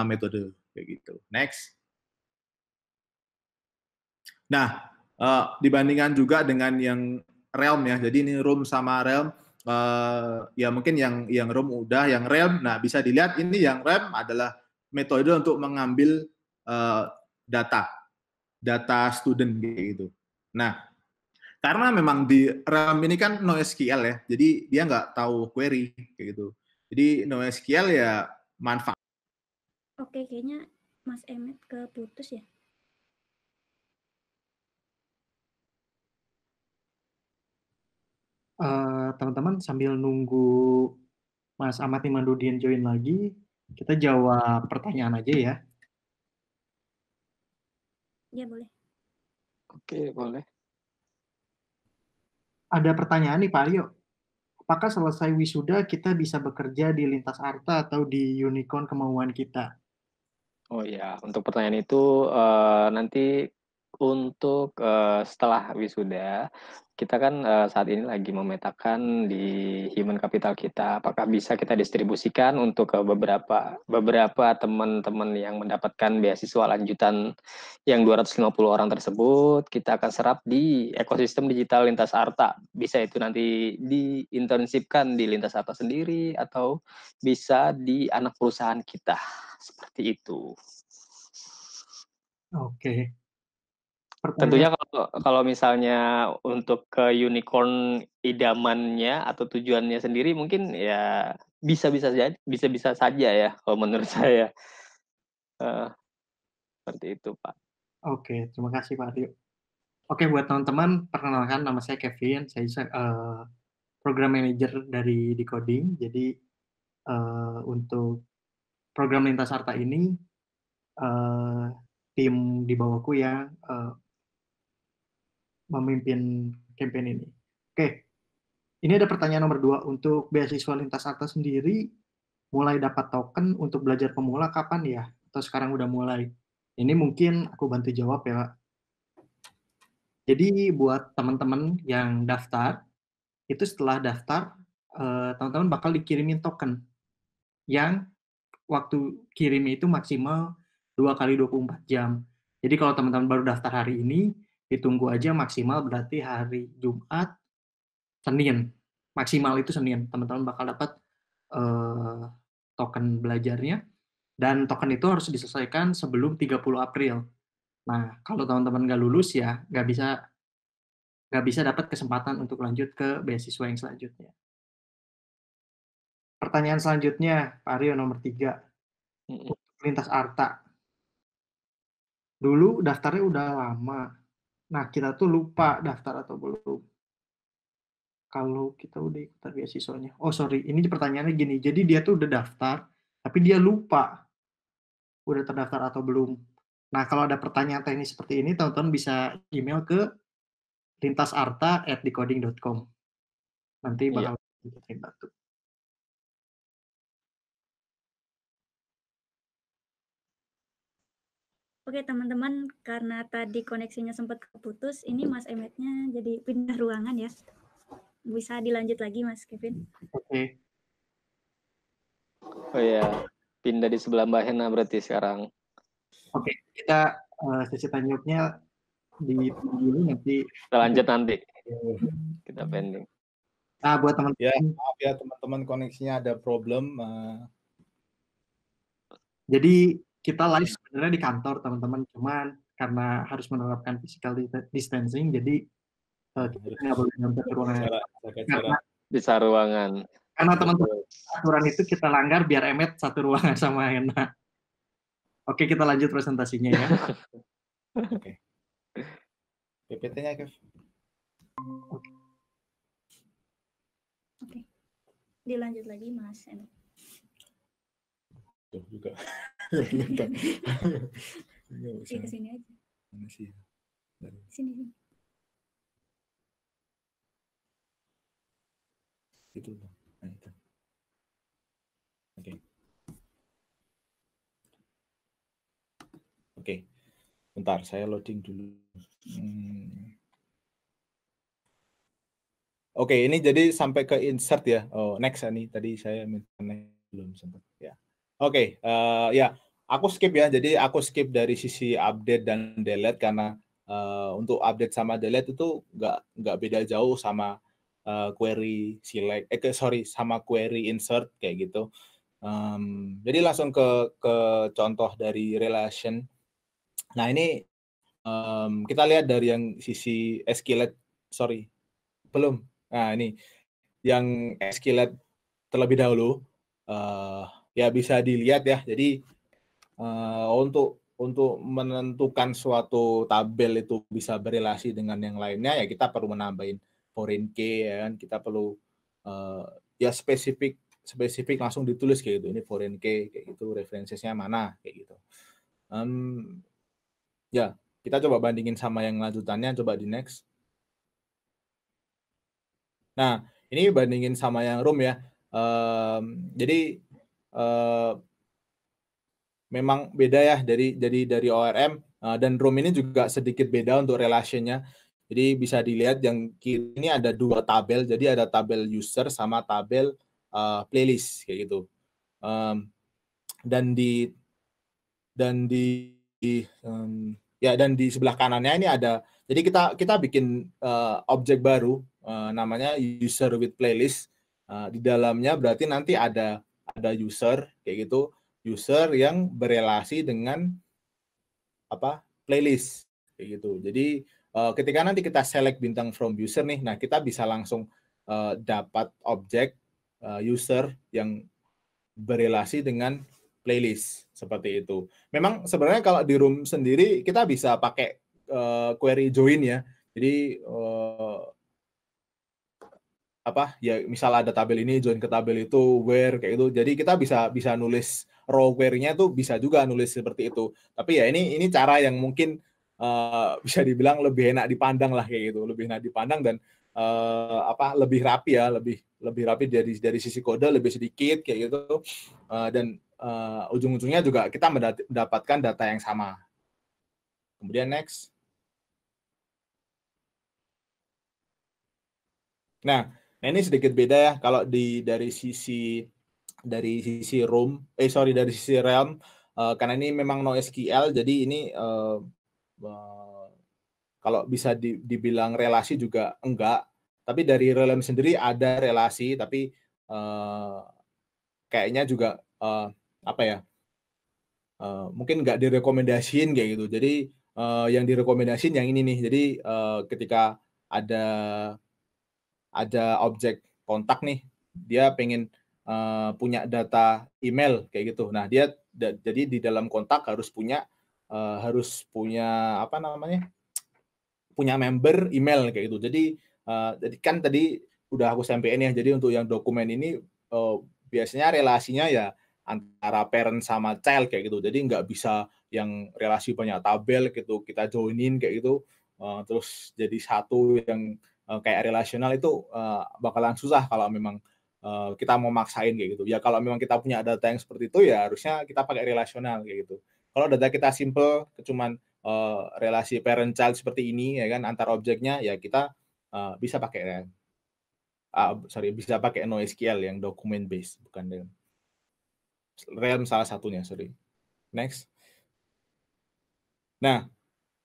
Speaker 3: metode kayak gitu. Next. Nah, dibandingkan juga dengan yang realm ya. Jadi ini room sama realm. Ya mungkin yang room udah, yang realm. Nah, bisa dilihat ini yang realm adalah metode untuk mengambil data student gitu. Nah, karena memang di realm ini kan NoSQL ya. Jadi dia nggak tahu query kayak gitu. Jadi NoSQL ya manfaat.
Speaker 1: Oke, kayaknya Mas Emet keputus ya.
Speaker 4: Teman-teman sambil nunggu Mas Ahmad Imaduddin join lagi, kita jawab pertanyaan aja ya.
Speaker 1: Ya, boleh.
Speaker 2: Oke, boleh.
Speaker 4: Ada pertanyaan nih Pak Aryo. Apakah selesai wisuda kita bisa bekerja di Lintas Arta atau di Unicorn kemauan kita?
Speaker 2: Oh ya, untuk pertanyaan itu nanti untuk setelah wisuda, kita kan saat ini lagi memetakan di human capital kita, apakah bisa kita distribusikan untuk ke beberapa teman-teman yang mendapatkan beasiswa lanjutan yang 250 orang tersebut, kita akan serap di ekosistem digital Lintas Arta. Bisa itu nanti di-internshipkan di Lintas Arta sendiri, atau bisa di anak perusahaan kita. Seperti itu.
Speaker 4: Oke.
Speaker 2: Tentunya kalau misalnya untuk ke unicorn idamannya atau tujuannya sendiri mungkin ya bisa-bisa saja ya kalau menurut saya. Seperti itu, Pak.
Speaker 4: Oke, terima kasih Pak Aryo. Oke, buat teman-teman, perkenalkan nama saya Kevin. Saya program manager dari Decoding. Jadi untuk program Lintas Arta ini tim di bawahku yang memimpin campaign ini. Oke, ini ada pertanyaan nomor 2. Untuk beasiswa Lintas Arta sendiri, mulai dapat token untuk belajar pemula kapan ya? Atau sekarang udah mulai? Ini mungkin aku bantu jawab ya, Pak. Jadi buat teman-teman yang daftar, itu setelah daftar, teman-teman bakal dikirimin token yang waktu kirim itu maksimal 2 kali 24 jam. Jadi kalau teman-teman baru daftar hari ini, ditunggu aja maksimal berarti hari Jumat, Senin. Maksimal itu Senin, teman-teman bakal dapat token belajarnya, dan token itu harus diselesaikan sebelum 30 April. Nah, kalau teman-teman nggak lulus ya nggak bisa dapat kesempatan untuk lanjut ke beasiswa yang selanjutnya. Pertanyaan selanjutnya, Pak Aryo, nomor 3. Untuk Lintas Arta. Dulu daftarnya udah lama. Nah, kita tuh lupa daftar atau belum. Kalau kita udah ikutan beasiswanya. Oh, sorry. Ini pertanyaannya gini. Jadi dia tuh udah daftar, tapi dia lupa udah terdaftar atau belum. Nah, kalau ada pertanyaan teknis seperti ini, teman-teman bisa email ke lintasarta@decoding.com. Nanti bakal kita bantu.
Speaker 1: Oke teman-teman, karena tadi koneksinya sempat keputus, ini Mas Emetnya jadi pindah ruangan ya. Bisa dilanjut lagi Mas Kevin?
Speaker 4: Oke.
Speaker 2: Oh ya, pindah di sebelah Mbak Hena berarti sekarang.
Speaker 4: Oke, kita sesi tanya jawabnya di dulu nanti.
Speaker 2: Kita lanjut nanti. Kita pending.
Speaker 4: Nah, buat teman-teman.
Speaker 3: Ya, maaf ya teman-teman, koneksinya ada problem.
Speaker 4: Jadi kita live sebenarnya di kantor teman-teman, cuman karena harus menerapkan physical distancing, jadi kita nggak boleh nyampe ke ruangan.
Speaker 2: Bisa ruangan.
Speaker 4: Karena teman-teman aturan itu kita langgar biar Emet satu ruangan sama Hena. Oke, kita lanjut presentasinya ya.
Speaker 3: Oke. PPT-nya, Kev.
Speaker 1: Oke. Dilanjut lagi Mas Emet.
Speaker 3: Tuh juga.
Speaker 1: Ke sini aja. Sini.
Speaker 3: Itu. Nah, itu. Oke. Oke. Bentar, saya loading dulu. Oke, ini jadi sampai ke insert ya. Oh, next ini tadi saya minta belum sempat ya. Oke, ya, aku skip ya. Jadi aku skip dari sisi update dan delete karena untuk update sama delete itu nggak beda jauh sama query select, sama query insert kayak gitu. Jadi langsung ke contoh dari relation. Nah ini kita lihat dari yang sisi SQLite, belum. Nah ini yang SQLite terlebih dahulu. Ya bisa dilihat ya. Jadi untuk menentukan suatu tabel itu bisa berelasi dengan yang lainnya ya kita perlu menambahin foreign key ya kan, kita perlu ya spesifik langsung ditulis kayak gitu, ini foreign key kayak gitu, referensinya mana kayak gitu. Ya kita coba bandingin sama yang lanjutannya, coba di next. Nah ini bandingin sama yang room ya. Jadi memang beda ya dari ORM dan room ini juga sedikit beda untuk relation-nya. Jadi bisa dilihat yang kiri ini ada dua tabel. Jadi ada tabel user sama tabel playlist kayak gitu. Dan di sebelah kanannya ini ada. Jadi kita bikin objek baru namanya user with playlist. Di dalamnya berarti nanti ada user kayak gitu. User yang berelasi dengan playlist kayak gitu. Jadi ketika nanti kita select bintang from user nih, nah kita bisa langsung dapat objek user yang berelasi dengan playlist seperti itu. Memang sebenarnya kalau di room sendiri kita bisa pakai query join ya. Jadi ya misal ada tabel ini join ke tabel itu where kayak itu. Jadi kita bisa nulis raw query-nya tuh bisa juga nulis seperti itu. Tapi ya ini cara yang mungkin bisa dibilang lebih enak dipandang lah kayak gitu, lebih enak dipandang dan lebih rapi ya, lebih rapi dari sisi kode lebih sedikit kayak gitu, dan ujung-ujungnya juga kita mendapatkan data yang sama. Kemudian next. Nah, ini sedikit beda ya kalau dari sisi dari sisi Realm, karena ini memang NoSQL, jadi ini kalau bisa dibilang relasi juga enggak, tapi dari Realm sendiri ada relasi, tapi kayaknya juga mungkin nggak direkomendasiin kayak gitu. Jadi yang direkomendasiin yang ini nih. Jadi ketika ada objek kontak nih, dia pengen punya data email kayak gitu. Nah, dia jadi di dalam kontak harus punya punya member email kayak gitu. Jadi kan tadi udah aku sampein ya. Jadi untuk yang dokumen ini biasanya relasinya ya antara parent sama child kayak gitu. Jadi nggak bisa yang relasi banyak tabel gitu kita joinin kayak gitu terus jadi satu yang kayak relasional itu bakalan susah kalau memang kita mau maksain kayak gitu. Ya kalau memang kita punya data yang seperti itu ya harusnya kita pakai relasional kayak gitu. Kalau data kita simple cuman relasi parent child seperti ini ya kan antar objeknya ya kita bisa pakai bisa pakai NoSQL yang document based bukan Realm salah satunya, sorry. Next. Nah,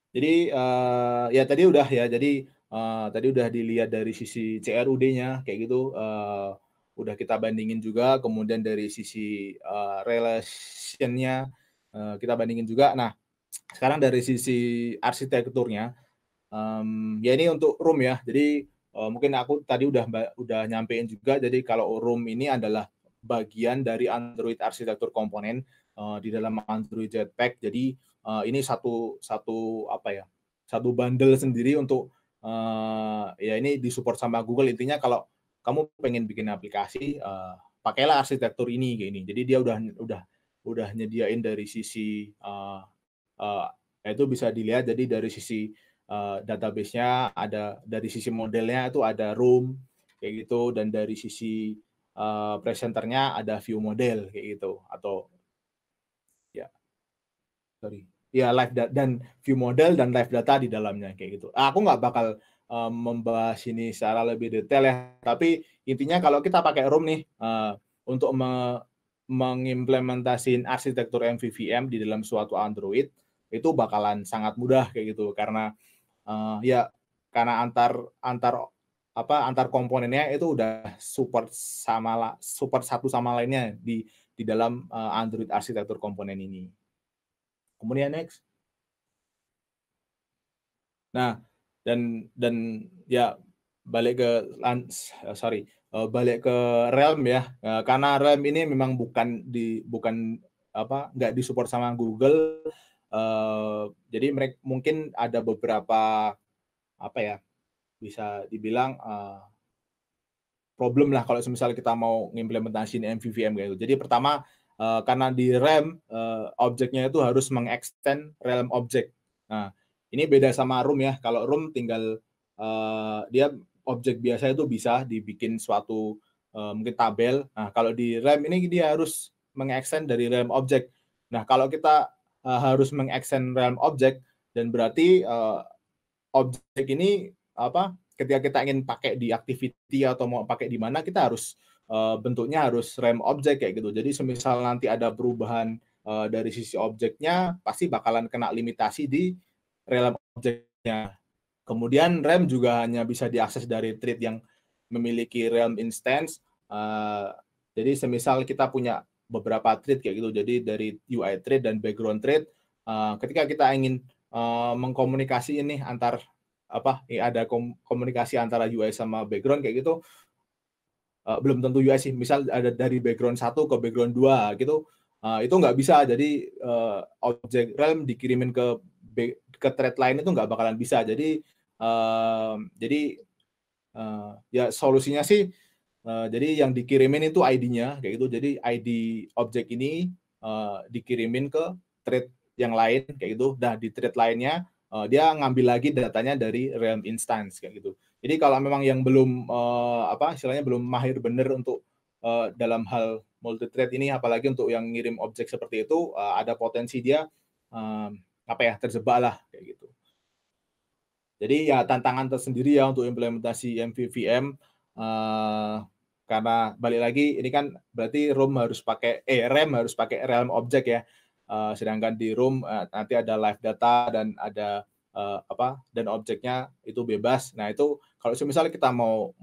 Speaker 3: jadi ya tadi udah ya, jadi tadi udah dilihat dari sisi CRUD-nya kayak gitu, udah kita bandingin juga, kemudian dari sisi relation-nya kita bandingin juga. Nah, sekarang dari sisi arsitekturnya, ya ini untuk room ya. Jadi mungkin aku tadi udah nyampein juga. Jadi kalau room ini adalah bagian dari Android arsitektur komponen di dalam Android Jetpack. Jadi ini satu bundle sendiri untuk ya ini disupport sama Google. Intinya kalau kamu pengen bikin aplikasi, pakailah arsitektur ini kayak ini. Jadi dia udah nyediain dari sisi itu bisa dilihat. Jadi dari sisi database-nya ada, dari sisi modelnya itu ada room kayak gitu, dan dari sisi presenternya ada view model kayak gitu, atau live dan view model dan live data di dalamnya kayak gitu. Aku nggak bakal membahas ini secara lebih detail ya, tapi intinya kalau kita pakai room nih untuk mengimplementasikan arsitektur MVVM di dalam suatu Android itu bakalan sangat mudah kayak gitu, karena karena antar komponennya itu udah support satu sama lainnya di dalam Android arsitektur komponen ini. Kemudian next. Nah, dan ya balik ke Realm ya, karena Realm ini memang nggak disupport sama Google, jadi mereka mungkin ada beberapa bisa dibilang problem lah kalau misalnya kita mau ngimplementasiin MVVM gitu. Jadi pertama karena di Realm objeknya itu harus mengextend Realm object. Nah, ini beda sama Room ya. Kalau Room tinggal dia objek biasa itu bisa dibikin suatu mungkin tabel. Nah, kalau di Realm ini dia harus mengextend dari Realm object. Nah, kalau kita harus mengextend Realm object, dan berarti objek ini ketika kita ingin pakai di activity atau mau pakai di mana, kita harus bentuknya harus Realm object kayak gitu. Jadi semisal nanti ada perubahan dari sisi objeknya, pasti bakalan kena limitasi di Realm objeknya. Kemudian Realm juga hanya bisa diakses dari thread yang memiliki Realm instance. Jadi semisal kita punya beberapa thread kayak gitu, jadi dari UI thread dan background thread, ketika kita ingin mengkomunikasi ini antar ada komunikasi antara UI sama background kayak gitu, belum tentu UI sih, misal ada dari background 1 ke background 2 gitu, itu nggak bisa. Jadi objek Realm dikirimin ke thread lain itu nggak bakalan bisa. Jadi ya solusinya sih jadi yang dikirimin itu ID-nya kayak gitu. Jadi ID objek ini dikirimin ke thread yang lain kayak gitu. Nah, di thread lainnya dia ngambil lagi datanya dari Realm instance kayak gitu. Jadi kalau memang yang belum istilahnya belum mahir bener untuk dalam hal multi-thread ini, apalagi untuk yang ngirim objek seperti itu, ada potensi dia terjebak lah kayak gitu. Jadi ya tantangan tersendiri ya untuk implementasi MVVM, karena balik lagi ini kan berarti RAM harus pakai Realm Object ya, sedangkan di ROM nanti ada live data dan ada dan objeknya itu bebas. Nah itu kalau misalnya kita mau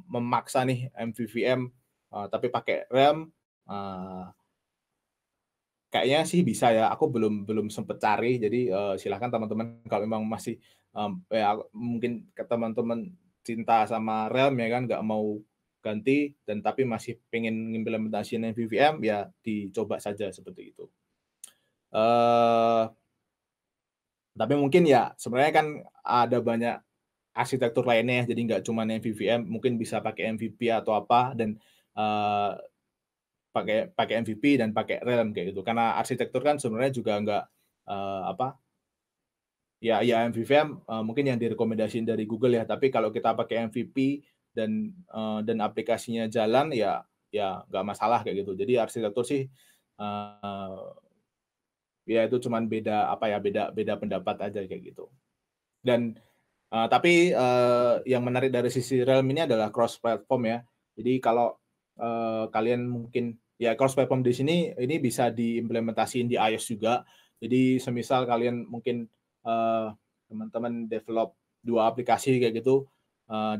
Speaker 3: memaksa nih MVVM tapi pakai Realm, kayaknya sih bisa ya. Aku belum sempet cari. Jadi silahkan teman-teman kalau memang masih mungkin ke teman-teman cinta sama Realm ya kan, nggak mau ganti dan tapi masih pengen implementasiin MVVM ya dicoba saja seperti itu. Tapi mungkin ya sebenarnya kan ada banyak arsitektur lainnya, jadi nggak cuma MVVM, mungkin bisa pakai MVP atau apa dan pakai MVP dan pakai Realm kayak gitu. Karena arsitektur kan sebenarnya juga nggak ya MVVM mungkin yang direkomendasiin dari Google ya, tapi kalau kita pakai MVP dan aplikasinya jalan ya nggak masalah kayak gitu. Jadi arsitektur sih ya itu cuman beda pendapat aja kayak gitu. Dan tapi yang menarik dari sisi Realm ini adalah cross platform ya. Jadi kalau kalian mungkin ya cross platform di sini ini bisa diimplementasiin di iOS juga. Jadi semisal kalian mungkin teman-teman develop 2 aplikasi kayak gitu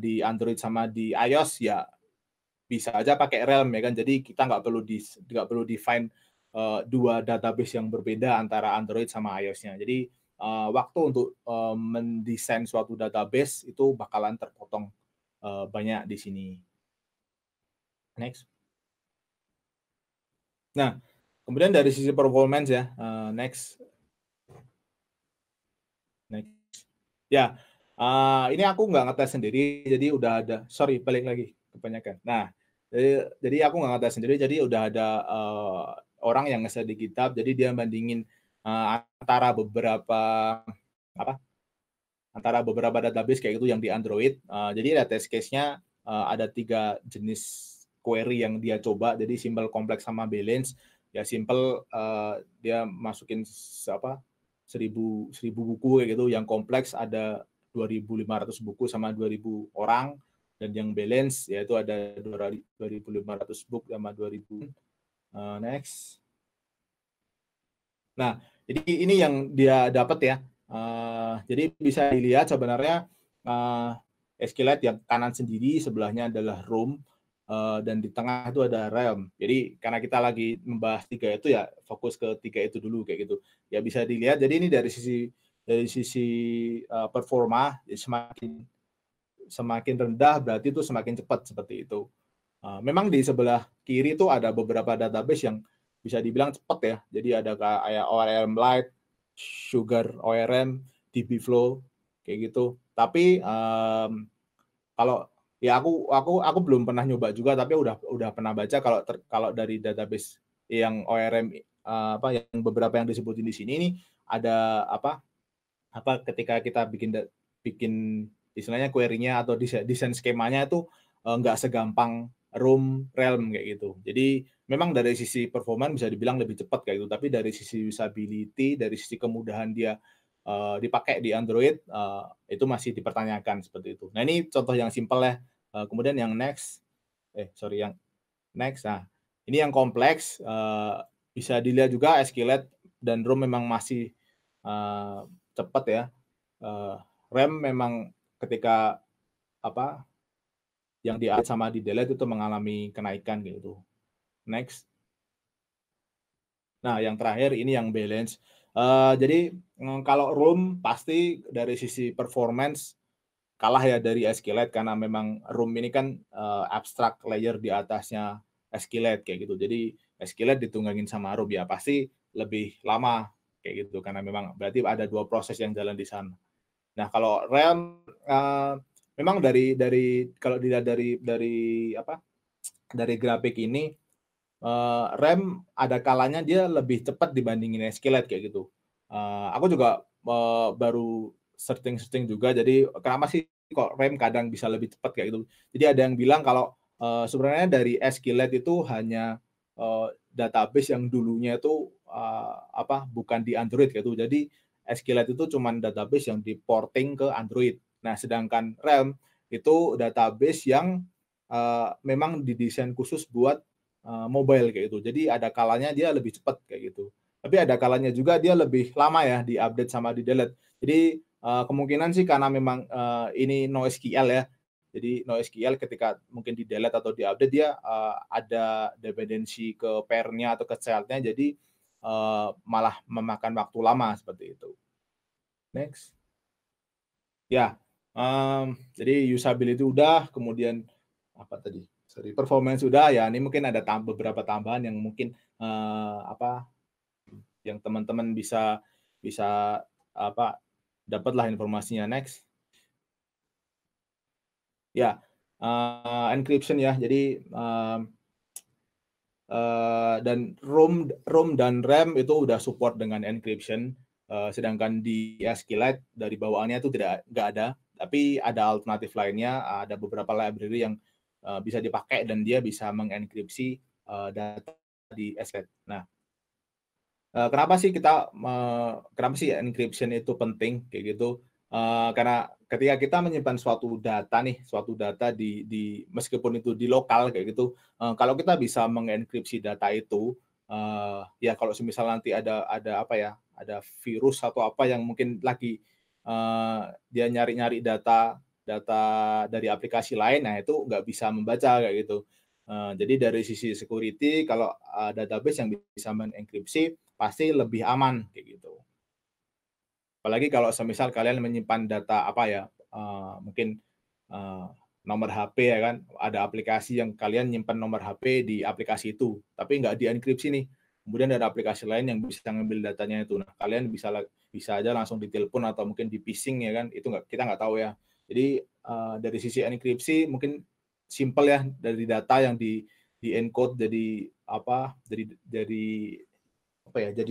Speaker 3: di Android sama di iOS ya bisa aja pakai Realm ya kan. Jadi kita nggak perlu define 2 database yang berbeda antara Android sama iOS-nya. Jadi waktu untuk mendesain suatu database itu bakalan terpotong banyak di sini. Next. Nah, kemudian dari sisi performance ya, next. Ya, ini aku nggak ngetes sendiri, jadi udah ada, balik lagi kebanyakan. Nah, jadi aku nggak ngetes sendiri, jadi udah ada orang yang nge-share di GitHub, jadi dia bandingin antara beberapa database kayak gitu yang di Android. Jadi ada test case-nya, ada 3 jenis query yang dia coba, jadi simple, kompleks, sama balance. Ya simple dia masukin 1000 buku kayak gitu, yang kompleks ada 2.500 buku sama 2.000 orang, dan yang balance yaitu ada 2.500 buku sama 2.000. Next. Nah, jadi ini yang dia dapat ya. Jadi bisa dilihat sebenarnya SQLite yang kanan sendiri, sebelahnya adalah ROM, dan di tengah itu ada Realm. Jadi karena kita lagi membahas 3 itu ya fokus ke 3 itu dulu kayak gitu. Ya bisa dilihat. Jadi ini dari sisi performa ya semakin rendah berarti itu semakin cepat seperti itu. Memang di sebelah kiri itu ada beberapa database yang bisa dibilang cepat ya. Jadi ada kayak ORM Lite, Sugar ORM, DBflow kayak gitu. Tapi kalau ya aku belum pernah nyoba juga, tapi udah pernah baca kalau dari database yang ORM yang beberapa yang disebutin di sini ini ada ketika kita bikin istilahnya query-nya atau desain skemanya itu nggak segampang Realm kayak gitu. Jadi memang dari sisi performa bisa dibilang lebih cepat kayak gitu, tapi dari sisi usability, dari sisi kemudahan dia dipakai di Android itu masih dipertanyakan seperti itu. Nah ini contoh yang simple ya. Kemudian yang next, yang next. Nah ini yang kompleks, bisa dilihat juga SQLite dan ROM memang masih cepat ya. RAM memang ketika yang di-add sama di delete itu mengalami kenaikan gitu. Next. Nah yang terakhir ini yang balance. Jadi kalau ROM pasti dari sisi performance kalah ya dari SQLite, karena memang ROM ini kan abstract layer di atasnya SQLite kayak gitu. Jadi SQLite ditunggangin sama ROM ya pasti lebih lama kayak gitu, karena memang berarti ada 2 proses yang jalan di sana. Nah kalau Realm memang kalau dilihat dari grafik ini, RAM ada kalanya dia lebih cepat dibandingin SQLite kayak gitu. Aku juga baru searching juga, jadi kenapa sih kok RAM kadang bisa lebih cepat kayak gitu. Jadi ada yang bilang kalau sebenarnya dari SQLite itu hanya database yang dulunya itu bukan di Android gitu. Jadi SQLite itu cuman database yang di-porting ke Android. Nah, sedangkan RAM itu database yang memang didesain khusus buat mobile kayak gitu. Jadi ada kalanya dia lebih cepat kayak gitu. Tapi ada kalanya juga dia lebih lama ya di-update sama di-delete. Jadi kemungkinan sih karena memang ini NoSQL ya. Jadi NoSQL ketika mungkin di-delete atau di-update dia ada dependensi ke pair-nya atau ke child-nya, jadi malah memakan waktu lama seperti itu. Next. Ya, jadi usability udah, kemudian apa tadi? Sorry, performance sudah ya. Ini mungkin ada beberapa tambahan yang mungkin yang teman-teman bisa dapatlah informasinya. Next. Ya, encryption ya. Jadi dan ROM dan RAM itu udah support dengan encryption. Sedangkan di SQLite dari bawaannya itu nggak ada, tapi ada alternatif lainnya. Ada beberapa library yang bisa dipakai dan dia bisa mengenkripsi data di SQLite. Nah, kenapa sih encryption itu penting kayak gitu? Karena ketika kita menyimpan suatu data di meskipun itu di lokal kayak gitu, kalau kita bisa mengenkripsi data itu, ya kalau semisal nanti ada virus atau apa yang mungkin lagi dia nyari-nyari data dari aplikasi lain, nah itu nggak bisa membaca kayak gitu. Jadi dari sisi security, kalau database yang bisa mengenkripsi pasti lebih aman kayak gitu. Apalagi kalau semisal kalian menyimpan data mungkin nomor HP ya kan, ada aplikasi yang kalian nyimpan nomor HP di aplikasi itu, tapi nggak dienkripsi nih. Kemudian ada aplikasi lain yang bisa ngambil datanya itu. Nah, kalian bisa aja langsung ditelepon atau mungkin di phishing ya kan, itu kita nggak tahu ya. Jadi dari sisi enkripsi mungkin simple ya, dari data yang di encode jadi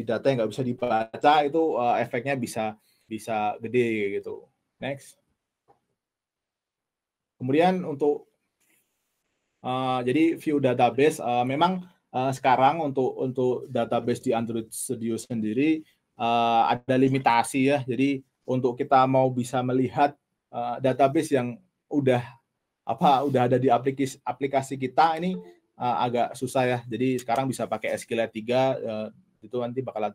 Speaker 3: data yang nggak bisa dibaca itu efeknya bisa gede gitu. Next. Kemudian untuk jadi view database memang sekarang untuk database di Android Studio sendiri ada limitasi ya. Jadi untuk kita mau bisa melihat database yang udah ada di aplikasi kita ini agak susah ya. Jadi sekarang bisa pakai SQLite 3 itu nanti bakalan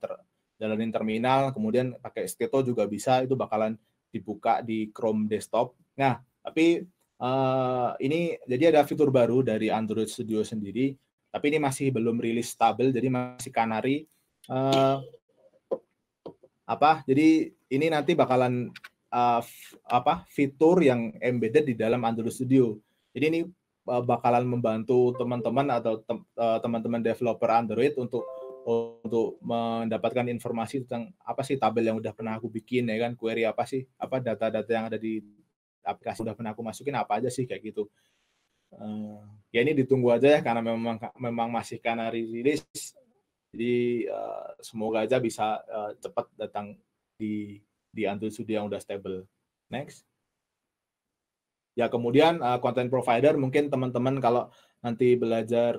Speaker 3: jalanin terminal, kemudian pakai Steto juga bisa, itu bakalan dibuka di Chrome desktop. Nah, tapi ini jadi ada fitur baru dari Android Studio sendiri, tapi ini masih belum rilis stabil, jadi masih Canary. Jadi ini nanti bakalan fitur yang embedded di dalam Android Studio. Jadi ini bakalan membantu teman-teman atau teman-teman developer Android untuk mendapatkan informasi tentang apa sih tabel yang udah pernah aku bikin ya kan, query apa sih, data-data yang ada di aplikasi udah pernah aku masukin apa aja sih kayak gitu. Ya ini ditunggu aja ya karena memang masih Canary rilis. Jadi semoga aja bisa cepat datang di Android Studio yang udah stable. Next. Ya kemudian content provider, mungkin teman-teman kalau nanti belajar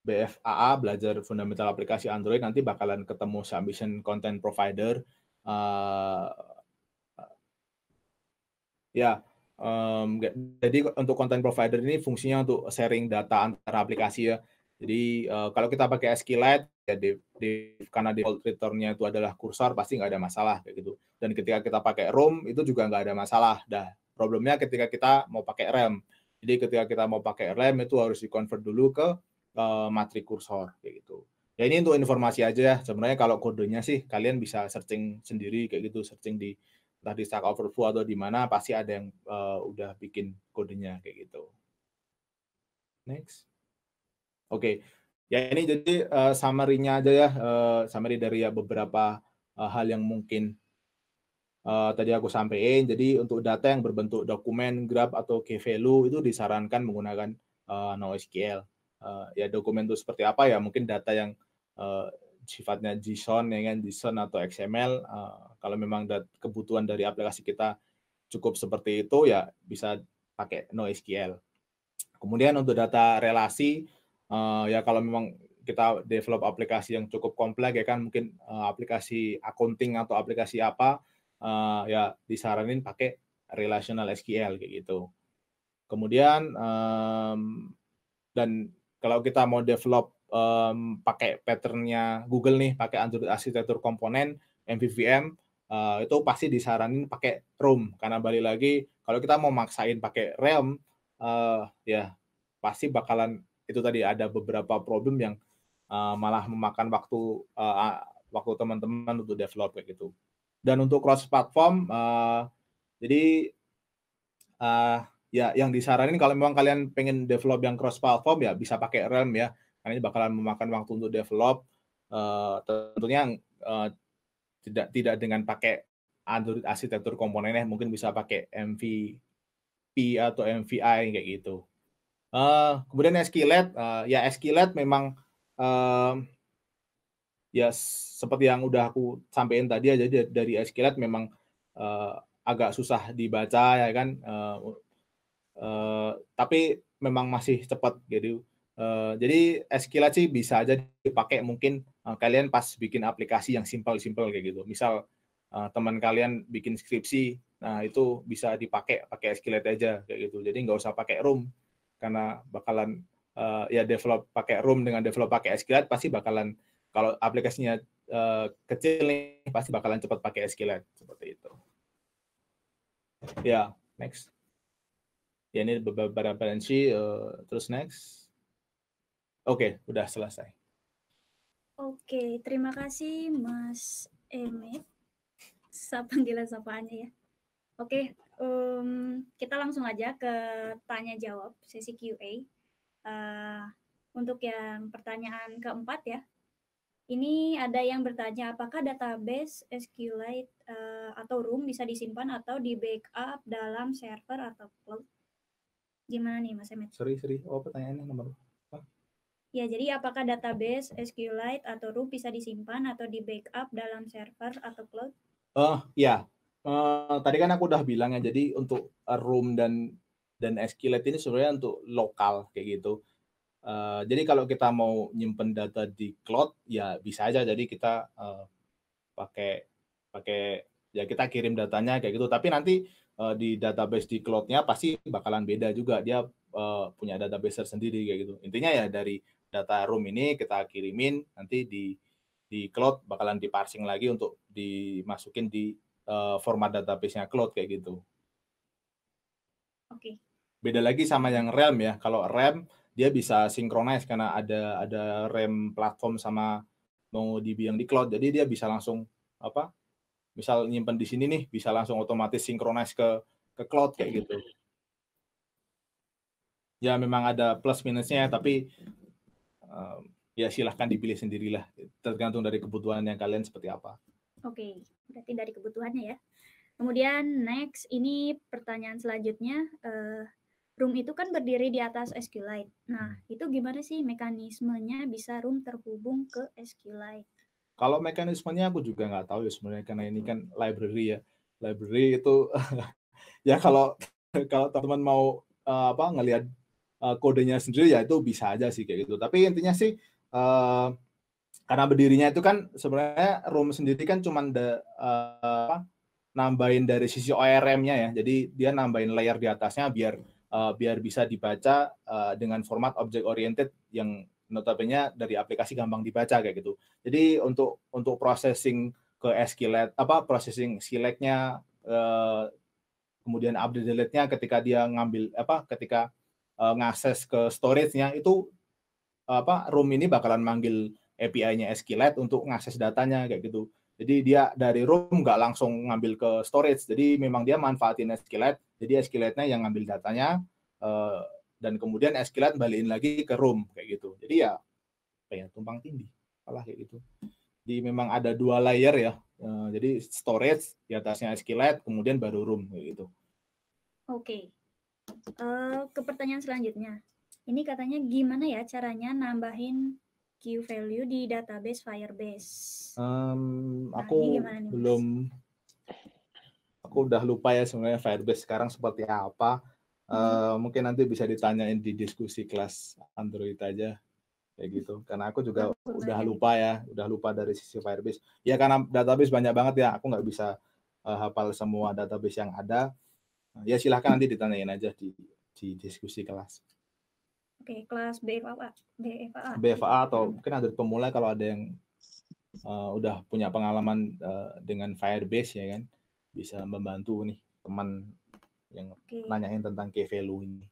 Speaker 3: BFAA, belajar fundamental aplikasi Android, nanti bakalan ketemu Submission Content Provider. Jadi untuk content provider ini fungsinya untuk sharing data antara aplikasi ya. Jadi kalau kita pakai SQLite ya karena default return-nya itu adalah kursor, pasti nggak ada masalah kayak gitu. Dan ketika kita pakai ROM itu juga nggak ada masalah. Problemnya ketika kita mau pakai RAM. Jadi ketika kita mau pakai RAM itu harus di-convert dulu ke matrik kursor kayak gitu. Ya ini untuk informasi aja ya. Sebenarnya kalau kodenya sih kalian bisa searching sendiri kayak gitu, searching di entah di Stack Overflow atau di mana, pasti ada yang udah bikin kodenya kayak gitu. Next. Oke. Ya ini jadi summary-nya aja ya, summary dari beberapa hal yang mungkin tadi aku sampaikan. Jadi untuk data yang berbentuk dokumen, graph atau key value itu disarankan menggunakan NoSQL. Ya dokumen itu seperti apa ya? Mungkin data yang sifatnya JSON ya kan, JSON atau XML. Kalau memang kebutuhan dari aplikasi kita cukup seperti itu, ya bisa pakai NoSQL. Kemudian untuk data relasi, ya kalau memang kita develop aplikasi yang cukup kompleks ya kan, mungkin aplikasi accounting atau aplikasi apa, ya disaranin pakai relational SQL kayak gitu. Kemudian dan kalau kita mau develop pakai pattern-nya Google nih, pakai Android Architecture Component, MVVM, itu pasti disaranin pakai Room. Karena balik lagi, kalau kita mau maksain pakai Realm, ya pasti bakalan itu tadi ada beberapa problem yang malah memakan waktu teman-teman untuk develop kayak gitu. Dan untuk cross platform, jadi ya yang disaranin kalau memang kalian pengen develop yang cross platform ya bisa pakai Realm ya, karena ini bakalan memakan waktu untuk develop. Tentunya tidak dengan pakai Android Architecture komponennya, mungkin bisa pakai MVP atau MVI kayak gitu. Kemudian SQLite, ya SQLite memang ya seperti yang udah aku sampaikan tadi aja, dari SQLite memang agak susah dibaca ya kan, tapi memang masih cepat gitu. Jadi SQLite sih bisa aja dipakai mungkin kalian pas bikin aplikasi yang simple kayak gitu. Misal teman kalian bikin skripsi, nah itu bisa dipakai SQLite aja kayak gitu. Jadi nggak usah pakai Room, karena bakalan ya develop pakai Room dengan develop pakai SQLite pasti bakalan, kalau aplikasinya kecil nih pasti bakalan cepat pakai SQLite seperti itu. Ya, next. Ya ini beberapa referensi, terus next. Oke, udah selesai.
Speaker 1: Oke, terima kasih Mas Emet. Panggilan sapaannya ya. Oke, kita langsung aja ke tanya jawab sesi QA. Untuk yang pertanyaan keempat ya. Ini ada yang bertanya apakah database SQLite atau Room bisa disimpan atau di backup dalam server atau cloud? Gimana nih Mas Emet?
Speaker 3: Sorry. Oh, pertanyaannya nomor apa?
Speaker 1: Ya, jadi apakah database SQLite atau Room bisa disimpan atau di backup dalam server atau cloud?
Speaker 3: Ya. Tadi kan aku udah bilang ya, jadi untuk Room dan SQLite ini sebenarnya untuk lokal kayak gitu. Jadi kalau kita mau nyimpen data di cloud ya bisa aja, jadi kita pakai ya kita kirim datanya kayak gitu, tapi nanti di database di cloud-nya pasti bakalan beda juga, dia punya database tersendiri kayak gitu. Intinya ya dari data Room ini kita kirimin, nanti di cloud bakalan diparsing lagi untuk dimasukin di format database-nya cloud kayak gitu.
Speaker 1: Oke.
Speaker 3: Beda lagi sama yang Realm ya. Kalau Realm dia bisa synchronize karena ada Realm platform sama MongoDB yang di cloud. Jadi dia bisa langsung misal nyimpen di sini nih bisa langsung otomatis synchronize ke cloud kayak gitu. Ya memang ada plus minusnya, tapi ya silahkan dipilih sendirilah, tergantung dari kebutuhan yang kalian seperti apa.
Speaker 1: Oke, berarti dari kebutuhannya ya. Kemudian next, ini pertanyaan selanjutnya, Room itu kan berdiri di atas SQLite. Nah, itu gimana sih mekanismenya bisa Room terhubung ke SQLite?
Speaker 3: Kalau mekanismenya aku juga nggak tahu ya sebenarnya, karena ini kan library ya. Library itu ya kalau teman-teman mau ngelihat kodenya sendiri ya itu bisa aja sih kayak gitu. Tapi intinya sih karena berdirinya itu kan sebenarnya Room sendiri kan cuma nambahin dari sisi ORM-nya ya. Jadi dia nambahin layer di atasnya biar bisa dibaca dengan format object oriented yang notabene dari aplikasi gampang dibaca kayak gitu. Jadi untuk processing ke SQLite, processing SQLite-nya, kemudian update delete-nya ketika dia ketika ngakses ke storage-nya itu Room ini bakalan manggil API-nya SQLite untuk ngakses datanya kayak gitu. Jadi dia dari Room nggak langsung ngambil ke storage. Jadi memang dia manfaatin SQLite. Jadi SQLite-nya yang ngambil datanya, dan kemudian SQLite balikin lagi ke Room kayak gitu. Jadi ya kayak tumpang tindih, kayak gitu. Jadi memang ada dua layer ya. Jadi storage di atasnya SQLite, kemudian baru Room kayak gitu.
Speaker 1: Oke. Ke pertanyaan selanjutnya. Ini katanya gimana ya caranya nambahin key value di database Firebase?
Speaker 3: Aku belum aku udah lupa ya sebenarnya Firebase sekarang seperti apa. Mungkin nanti bisa ditanyain di diskusi kelas Android aja kayak gitu. Karena aku juga udah lupa dari sisi Firebase. Ya karena database banyak banget ya, aku nggak bisa hafal semua database yang ada. Ya silahkan nanti ditanyain aja di diskusi kelas.
Speaker 1: Oke, kelas BFA.
Speaker 3: BFA atau mungkin ada pemula kalau ada yang udah punya pengalaman dengan Firebase ya kan, bisa membantu nih teman yang nanyain tentang key value ini.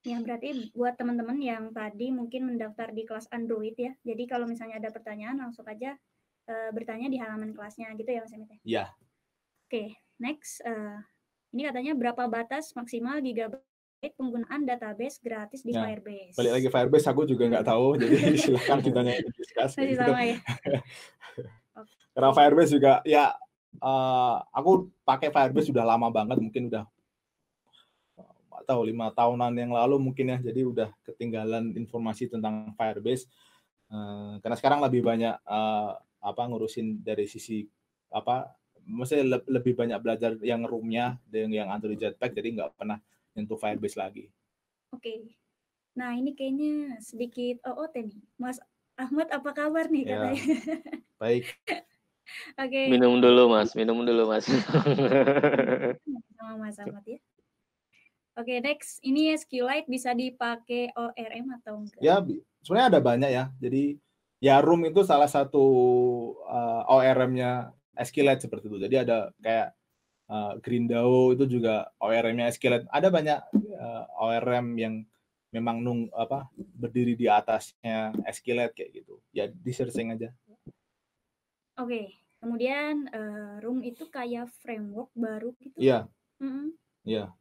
Speaker 1: Ya, berarti buat teman-teman yang tadi mungkin mendaftar di kelas Android ya. Jadi kalau misalnya ada pertanyaan langsung aja bertanya di halaman kelasnya gitu ya Mas Amit?
Speaker 3: Iya.
Speaker 1: Oke, next. Ini katanya berapa batas maksimal gigabyte penggunaan database gratis di Firebase?
Speaker 3: Balik lagi Firebase aku juga nggak tahu, jadi silakan ditanya di discuss.
Speaker 1: Masih sama ya?
Speaker 3: Karena Firebase juga ya aku pakai Firebase sudah lama banget, mungkin udah atau 5 tahunan yang lalu mungkin ya, jadi udah ketinggalan informasi tentang Firebase karena sekarang lebih banyak ngurusin dari sisi maksudnya lebih banyak belajar yang roomnya dan yang Android Jetpack, jadi nggak pernah nyentuh Firebase lagi.
Speaker 1: Oke. Nah ini kayaknya sedikit OOT nih, Mas Ahmad apa kabar nih katanya?
Speaker 3: Baik.
Speaker 1: Oke.
Speaker 2: Minum dulu Mas.
Speaker 1: Sama Mas Ahmad ya. Oke, next. Ini SQLite bisa dipakai ORM atau enggak?
Speaker 3: Ya, sebenarnya ada banyak ya. Jadi, ya Room itu salah satu ORM-nya SQLite seperti itu. Jadi ada kayak Grindao itu juga ORM-nya SQLite. Ada banyak ORM yang memang berdiri di atasnya SQLite kayak gitu. Ya, di-searching aja.
Speaker 1: Oke. Kemudian Room itu kayak framework baru gitu?
Speaker 3: Iya. Iya.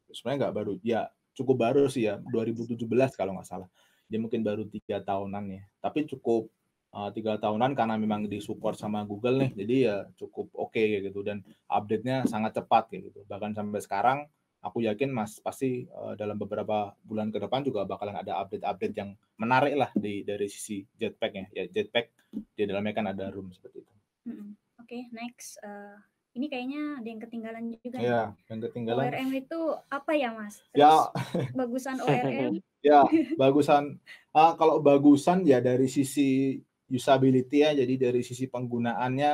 Speaker 3: Sebenarnya nggak baru, ya cukup baru sih ya, 2017 kalau nggak salah. Dia mungkin baru 3 tahunan ya, tapi cukup 3 tahunan karena memang disupport sama Google nih, jadi ya cukup oke gitu, dan update-nya sangat cepat kayak gitu. Bahkan sampai sekarang aku yakin Mas pasti dalam beberapa bulan ke depan juga bakalan ada update-update yang menarik lah dari sisi Jetpack-nya. Ya Jetpack di dalamnya kan ada Room seperti itu.
Speaker 1: Oke, next. Ini kayaknya ada yang ketinggalan juga.
Speaker 3: Ya, yang ketinggalan.
Speaker 1: ORM itu apa ya, Mas? Terus
Speaker 3: ya,
Speaker 1: bagusan ORM?
Speaker 3: Ya, bagusan. Kalau bagusan ya dari sisi usability ya, jadi dari sisi penggunaannya.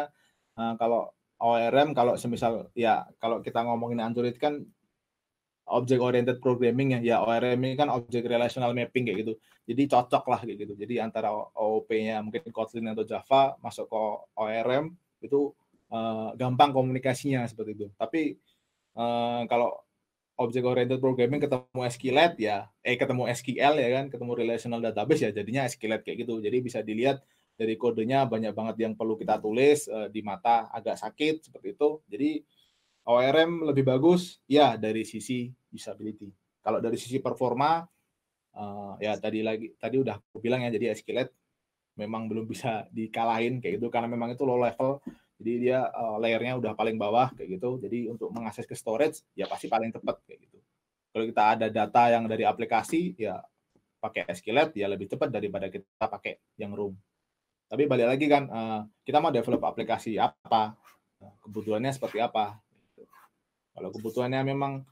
Speaker 3: Kalau ORM, kalau semisal ya kalau kita ngomongin Android kan object oriented programming ya ORM ini kan object relational mapping kayak gitu. Jadi cocok lah kayak gitu. Jadi antara OOP-nya mungkin Kotlin atau Java masuk ke ORM itu gampang komunikasinya seperti itu. Tapi kalau object oriented programming ketemu SQLite ya, ketemu SQL ya kan, ketemu relational database ya jadinya SQLite kayak gitu. Jadi bisa dilihat dari kodenya banyak banget yang perlu kita tulis, di mata agak sakit seperti itu. Jadi ORM lebih bagus ya dari sisi usability. Kalau dari sisi performa ya tadi udah aku bilang ya, jadi SQLite memang belum bisa dikalahin kayak gitu karena memang itu low level. Jadi dia layernya udah paling bawah kayak gitu. Jadi untuk mengakses ke storage ya pasti paling cepat kayak gitu. Kalau kita ada data yang dari aplikasi ya pakai SQLite ya lebih cepat daripada kita pakai yang Room. Tapi balik lagi kan kita mau develop aplikasi apa, kebutuhannya seperti apa. Kalau kebutuhannya memang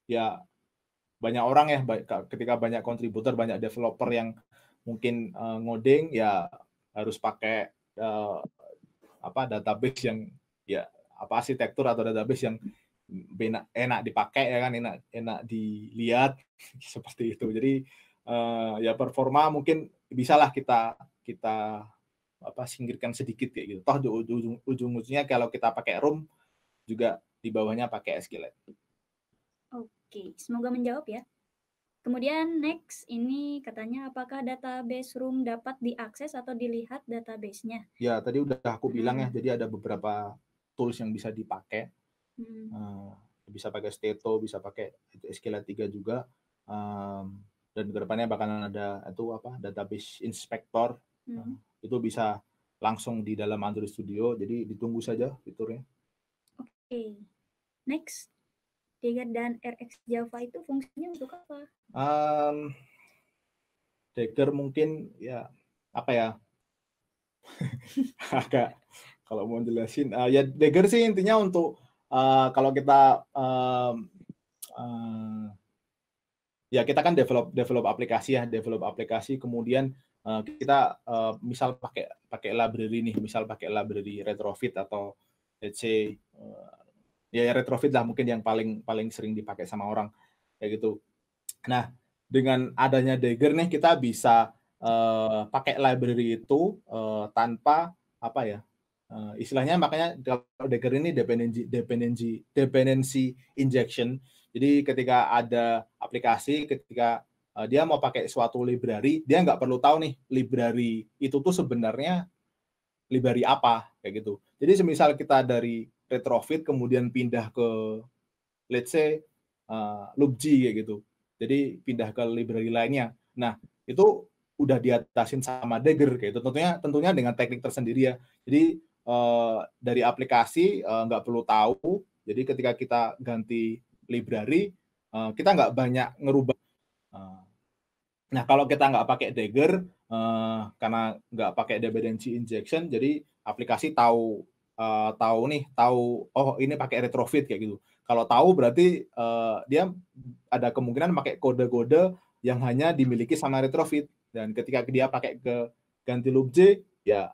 Speaker 3: ya banyak orang ya, ketika banyak kontributor, banyak developer yang mungkin ngoding ya harus pakai database yang ya arsitektur atau database yang enak dipakai ya kan, enak dilihat seperti itu. Jadi ya performa mungkin bisalah kita singkirkan sedikit kayak gitu. Toh ujung-ujungnya kalau kita pakai Room juga di bawahnya pakai SQLite.
Speaker 1: Oke, semoga menjawab ya. Kemudian next ini katanya apakah database Room dapat diakses atau dilihat database-nya?
Speaker 3: Ya, tadi udah aku bilang ya, jadi ada beberapa tools yang bisa dipakai. Bisa pakai Stato, bisa pakai SQLite 3 juga. Dan kedepannya bakalan ada database inspector. Itu bisa langsung di dalam Android Studio, jadi ditunggu saja fiturnya.
Speaker 1: Oke. Next. Dagger dan RX Java itu fungsinya untuk apa?
Speaker 3: Dagger mungkin ya agak Kalau mau jelasin, ya Dagger sih intinya untuk kalau kita ya kita kan develop aplikasi, kemudian kita misal pakai library nih, misal pakai library retrofit atau let's say ya retrofit lah mungkin yang paling sering dipakai sama orang kayak gitu. Nah, dengan adanya Dagger nih kita bisa pakai library itu tanpa apa ya? Istilahnya makanya kalau Dagger ini dependency injection. Jadi ketika ada aplikasi, ketika dia mau pakai suatu library, dia nggak perlu tahu nih library itu tuh sebenarnya library apa kayak gitu. Jadi semisal kita dari retrofit kemudian pindah ke let's say libg kayak gitu. Jadi pindah ke library lainnya. Nah, itu udah diatasin sama Dagger kayak itu. Tentunya dengan teknik tersendiri ya. Jadi dari aplikasi nggak perlu tahu. Jadi ketika kita ganti library, kita nggak banyak ngerubah. Nah, kalau kita nggak pakai Dagger, karena nggak pakai dependency injection, jadi aplikasi tahu oh ini pakai retrofit kayak gitu. Kalau tahu berarti dia ada kemungkinan pakai kode-kode yang hanya dimiliki sama retrofit. Dan ketika dia pakai ke ganti libg, ya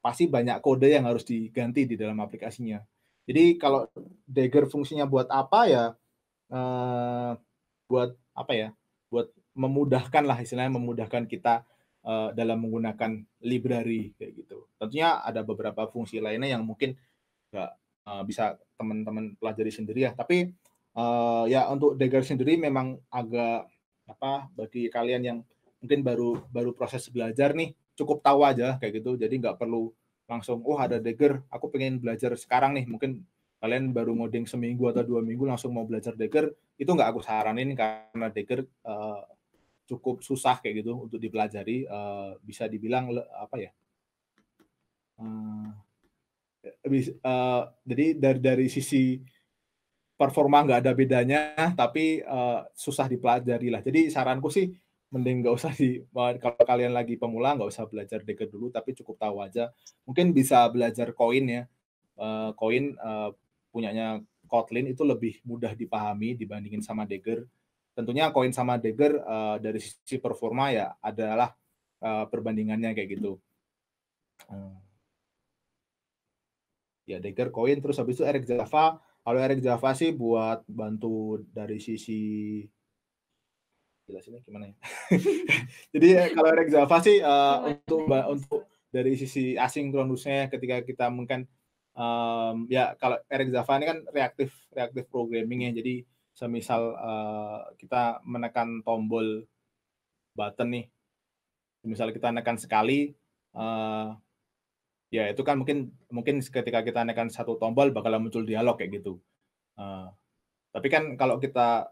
Speaker 3: pasti banyak kode yang harus diganti di dalam aplikasinya. Jadi kalau Dagger fungsinya buat apa ya? Buat apa ya? Buat memudahkan lah istilahnya, memudahkan kita dalam menggunakan library kayak gitu. Tentunya ada beberapa fungsi lainnya yang mungkin nggak bisa teman-teman pelajari sendiri ya. Tapi ya untuk Dagger sendiri memang agak apa bagi kalian yang mungkin baru proses belajar nih, cukup tahu aja kayak gitu. Jadi nggak perlu langsung ada Dagger, aku pengen belajar sekarang nih. Mungkin kalian baru ngoding seminggu atau 2 minggu langsung mau belajar Dagger, itu nggak aku saranin karena Dagger cukup susah kayak gitu untuk dipelajari. Bisa dibilang apa ya? Jadi dari sisi performa nggak ada bedanya, tapi susah dipelajari lah. Jadi saranku sih mending nggak usah kalau kalian lagi pemula nggak usah belajar Dagger dulu, tapi cukup tahu aja. Mungkin bisa belajar Koin ya. Koin punyanya Kotlin itu lebih mudah dipahami dibandingin sama Dagger. Tentunya Koin sama Dagger dari sisi performa ya adalah perbandingannya kayak gitu. Ya Dagger, Koin, terus habis itu Eric Java. Kalau Eric Java sih buat bantu dari sisi jelasinnya gimana ya? Jadi kalau Eric Java sih untuk dari sisi asinkronusnya ketika kita mungkin ya kalau Eric Java ini kan reaktif programming ya. Jadi semisal kita menekan tombol button nih, misal kita menekan sekali, ya itu kan mungkin ketika kita menekan satu tombol bakal muncul dialog kayak gitu. Tapi kan kalau kita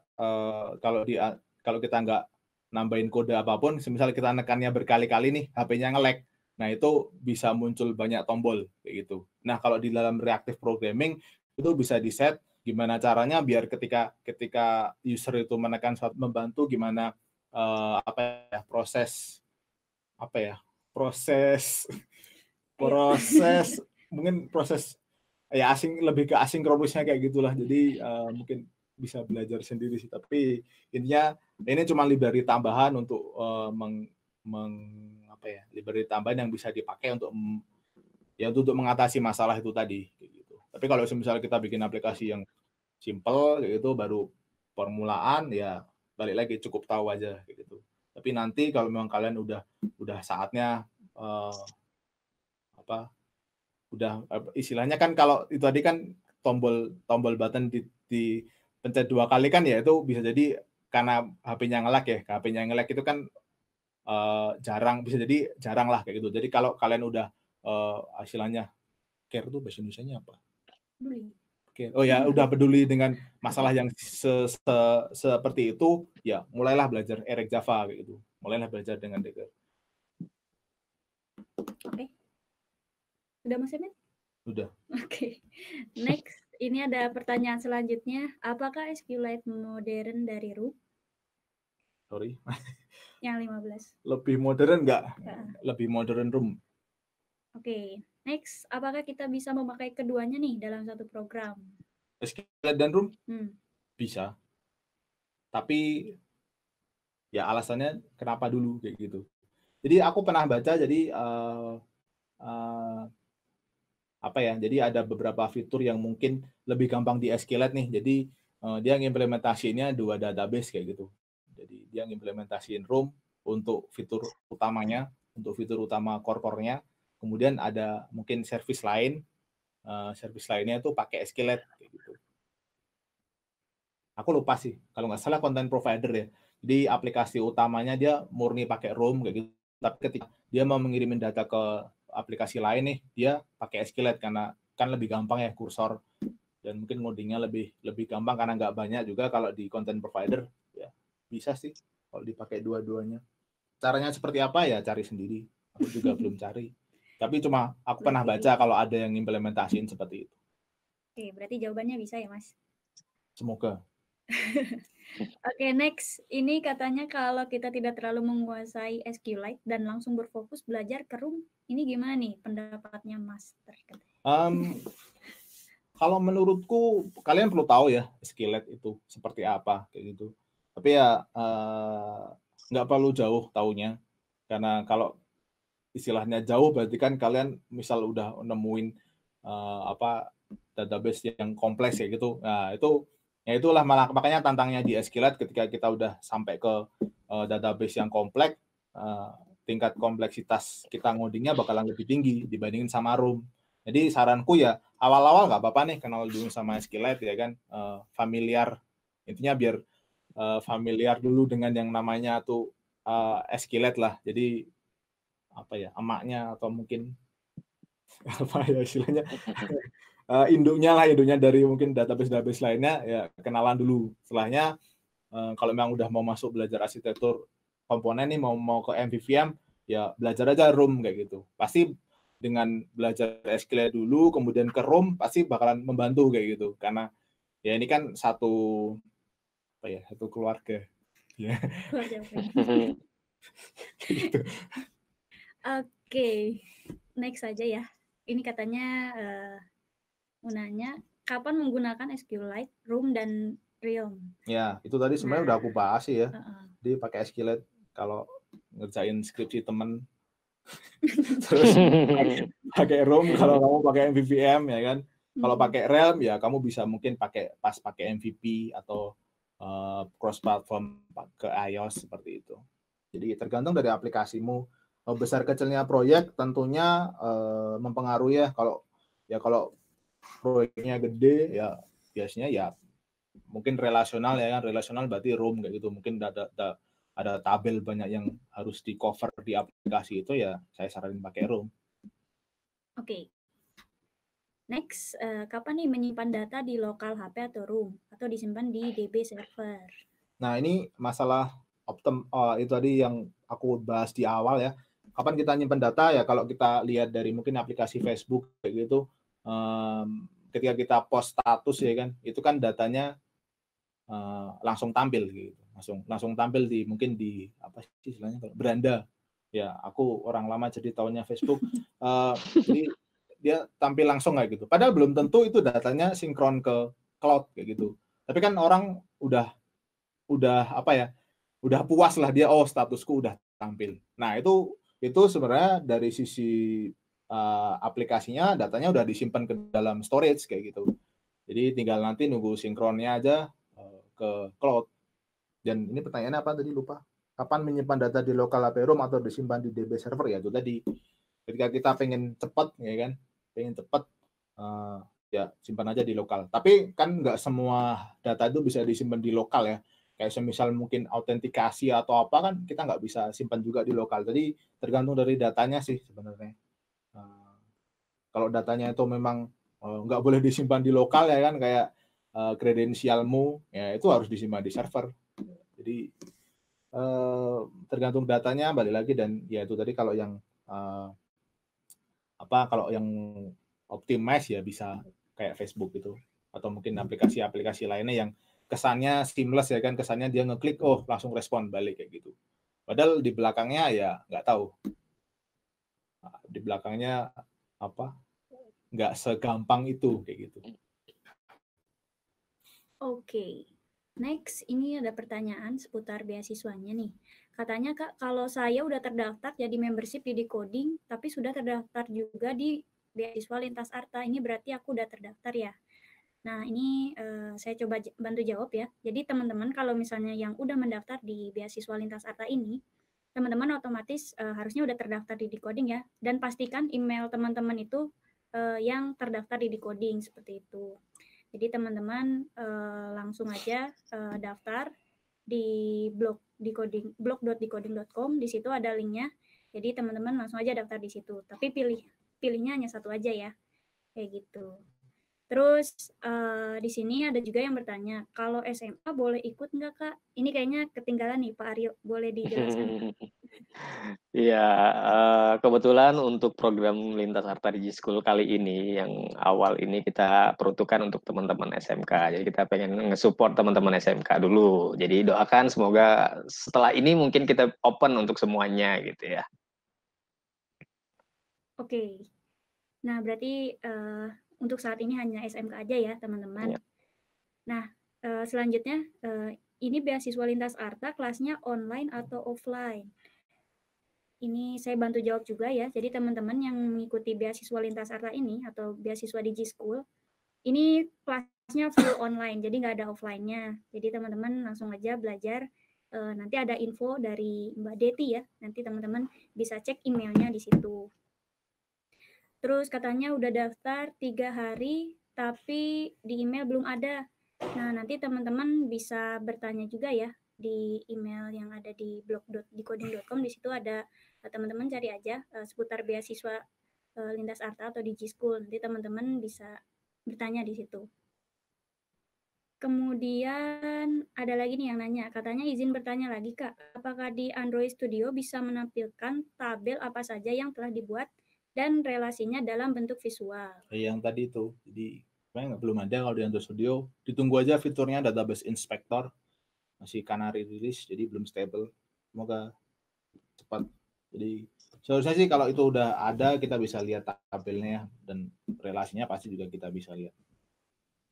Speaker 3: kalau kita nggak nambahin kode apapun, misal kita nekannya berkali-kali nih, HP-nya nge-lag. Nah, itu bisa muncul banyak tombol kayak gitu. Nah, kalau di dalam reactive programming itu bisa di-set gimana caranya biar ketika user itu menekan suatu membantu gimana proses mungkin proses ya lebih ke asinkronusnya kayak gitulah. Jadi mungkin bisa belajar sendiri sih, tapi intinya ini cuma library tambahan untuk library tambahan yang bisa dipakai untuk mengatasi masalah itu tadi gitu. Tapi kalau misalnya kita bikin aplikasi yang simple kayak gitu baru permulaan, ya balik lagi cukup tahu aja kayak gitu. Tapi nanti kalau memang kalian udah saatnya udah istilahnya kan kalau itu tadi kan tombol button di pencet 2 kali kan ya itu bisa jadi karena HP-nya nge-lag ya. HP-nya nge-lag itu kan jarang, bisa jadi jarang lah kayak gitu. Jadi kalau kalian udah istilahnya care itu bahasa Indonesianya apa?
Speaker 1: Peduli.
Speaker 3: Oh ya, udah peduli dengan masalah yang seperti itu, ya mulailah belajar Eric Java kayak gitu. Mulailah belajar dengan Dagger.
Speaker 1: Oke. Udah Mas Emin?
Speaker 3: Udah.
Speaker 1: Oke. Next, ini ada pertanyaan selanjutnya. Apakah SQLite modern dari Root?
Speaker 3: Sorry.
Speaker 1: Yang 15.
Speaker 3: Lebih modern nggak? Lebih modern Room.
Speaker 1: Oke. Next, apakah kita bisa memakai keduanya nih dalam satu program?
Speaker 3: SQLite dan Room
Speaker 1: Hmm.
Speaker 3: bisa. Tapi ya alasannya kenapa dulu kayak gitu. Jadi aku pernah baca jadi apa ya? Jadi ada beberapa fitur yang mungkin lebih gampang di SQLite nih. Jadi dia ngimplementasiinnya 2 database kayak gitu. Jadi dia ngimplementasiin Room untuk fitur utamanya, untuk fitur utama core-core-nya. Kemudian ada mungkin service lain, service lainnya itu pakai SQLite kayak gitu. Aku lupa sih, kalau nggak salah content provider ya. Jadi aplikasi utamanya dia murni pakai Room kayak gitu. Tapi ketika dia mau mengirimin data ke aplikasi lain nih, dia pakai SQLite karena kan lebih gampang ya kursor dan mungkin ngodingnya lebih gampang karena nggak banyak juga kalau di content provider ya bisa sih kalau dipakai dua-duanya. Caranya seperti apa ya cari sendiri. Aku juga belum cari. Tapi cuma aku pernah baca kalau ada yang implementasiin seperti itu.
Speaker 1: Oke, berarti jawabannya bisa ya, Mas?
Speaker 3: Semoga.
Speaker 1: Oke, next. Ini katanya kalau kita tidak terlalu menguasai SQLite dan langsung berfokus belajar ke Room, ini gimana nih pendapatnya Mas terkait?
Speaker 3: Kalau menurutku kalian perlu tahu ya SQLite itu seperti apa kayak gitu. Tapi ya nggak perlu jauh taunya karena kalau istilahnya jauh berarti kan kalian misal udah nemuin database yang kompleks ya gitu. Nah itu ya itulah makanya tantangnya di SQLite ketika kita udah sampai ke database yang kompleks, tingkat kompleksitas kita ngodingnya bakalan lebih tinggi dibandingin sama Room. Jadi saranku ya awal-awal nggak apa-apa nih kenal dulu sama SQLite ya kan, familiar, intinya biar familiar dulu dengan yang namanya tuh SQLite lah. Jadi apa ya emaknya atau mungkin apa ya istilahnya induknya dari mungkin database lainnya ya kenalan dulu. Setelahnya kalau memang udah mau masuk belajar arsitektur komponen nih mau ke MVVM ya belajar aja Room kayak gitu. Pasti dengan belajar SQLite dulu kemudian ke Room pasti bakalan membantu kayak gitu karena ya ini kan satu keluarga ya. Gitu.
Speaker 1: Oke, next aja ya. Ini katanya mau nanya kapan menggunakan SQLite, Room dan Realm.
Speaker 3: Ya, itu tadi sebenarnya udah aku bahas sih ya. Jadi pakai SQLite kalau ngerjain skripsi temen. Terus pakai Room kalau kamu pakai MVVM ya kan. Kalau pakai Realm ya kamu bisa mungkin pakai MVP atau cross platform ke iOS seperti itu. Jadi tergantung dari aplikasimu. Besar kecilnya proyek tentunya mempengaruhi ya. Kalau proyeknya gede ya biasanya ya mungkin relasional ya kan, relasional berarti Room kayak gitu. Mungkin ada tabel banyak yang harus di cover di aplikasi itu ya saya saranin pakai Room.
Speaker 1: Oke. Next, kapan nih menyimpan data di lokal HP atau Room atau disimpan di DB server?
Speaker 3: Nah ini masalah itu tadi yang aku bahas di awal ya. Kapan kita nyimpan data ya kalau kita lihat dari mungkin aplikasi Facebook kayak gitu, ketika kita post status ya kan, itu kan datanya langsung tampil gitu, langsung tampil di mungkin di apa sih istilahnya beranda. Ya aku orang lama jadi tahunya Facebook. Jadi dia tampil langsung kayak gitu. Padahal belum tentu itu datanya sinkron ke cloud kayak gitu. Tapi kan orang udah apa ya? Udah puas lah dia statusku udah tampil. Nah, itu sebenarnya dari sisi aplikasinya datanya udah disimpan ke dalam storage kayak gitu. Jadi tinggal nanti nunggu sinkronnya aja ke cloud. Dan ini pertanyaannya apa tadi lupa. Kapan menyimpan data di lokal HP Room atau disimpan di DB server ya itu tadi. Ketika kita pengen cepat ya kan, pengen cepat ya simpan aja di lokal. Tapi kan nggak semua data itu bisa disimpan di lokal ya. Kayak semisal mungkin autentikasi atau apa kan kita nggak bisa simpan juga di lokal. Jadi tergantung dari datanya sih sebenarnya. Kalau datanya itu memang nggak boleh disimpan di lokal ya kan kayak kredensialmu ya itu harus disimpan di server. Jadi tergantung datanya balik lagi dan ya itu tadi kalau yang kalau yang optimize ya bisa kayak Facebook gitu atau mungkin aplikasi-aplikasi lainnya yang kesannya seamless ya kan, kesannya dia ngeklik langsung respon balik kayak gitu. Padahal di belakangnya ya nggak tahu. Di belakangnya nggak segampang itu kayak gitu.
Speaker 1: Oke. Next, ini ada pertanyaan seputar beasiswanya nih. Katanya, Kak, kalau saya udah terdaftar jadi membership di Decoding, tapi sudah terdaftar juga di beasiswa Lintas Arta, ini berarti aku udah terdaftar ya? Nah, ini saya coba bantu jawab ya. Jadi teman-teman kalau misalnya yang udah mendaftar di beasiswa Lintas Arta ini, teman-teman otomatis harusnya udah terdaftar di Decoding ya. Dan pastikan email teman-teman itu yang terdaftar di Decoding, seperti itu. Jadi teman-teman langsung aja daftar di blog.decoding.com, di situ ada linknya. Jadi teman-teman langsung aja daftar di situ. Tapi pilihnya hanya satu aja ya, kayak gitu. Terus di sini ada juga yang bertanya, kalau SMA boleh ikut nggak, Kak? Ini kayaknya ketinggalan nih Pak Aryo, boleh dijelaskan?
Speaker 2: Iya, kebetulan untuk program Lintas Arta School kali ini, yang awal ini kita peruntukkan untuk teman-teman SMK. Jadi kita pengen nge-support teman-teman SMK dulu. Jadi doakan semoga setelah ini mungkin kita open untuk semuanya gitu ya.
Speaker 1: Oke. Nah, berarti untuk saat ini hanya SMK aja ya, teman-teman.
Speaker 2: Ya.
Speaker 1: Nah, selanjutnya ini beasiswa Lintas Arta kelasnya online atau offline? Ini saya bantu jawab juga ya. Jadi teman-teman yang mengikuti beasiswa Lintas Arta ini atau beasiswa di G-School, ini kelasnya full online, jadi nggak ada offline-nya. Jadi teman-teman langsung aja belajar. Nanti ada info dari Mbak Deti ya. Nanti teman-teman bisa cek emailnya di situ. Terus katanya udah daftar 3 hari, tapi di email belum ada. Nah, nanti teman-teman bisa bertanya juga ya di email yang ada di blog.decoding.com. Di situ ada teman-teman cari aja seputar beasiswa Lintas Arta atau di G-School. Nanti teman-teman bisa bertanya di situ. Kemudian ada lagi nih yang nanya, katanya izin bertanya lagi Kak, apakah di Android Studio bisa menampilkan tabel apa saja yang telah dibuat dan relasinya dalam bentuk visual?
Speaker 3: Yang tadi itu, jadi belum ada kalau di Android Studio. Ditunggu aja fiturnya Database Inspector, masih Canary release, jadi belum stable. Semoga cepat. Jadi seharusnya sih kalau itu udah ada, kita bisa lihat tabelnya dan relasinya pasti juga kita bisa lihat.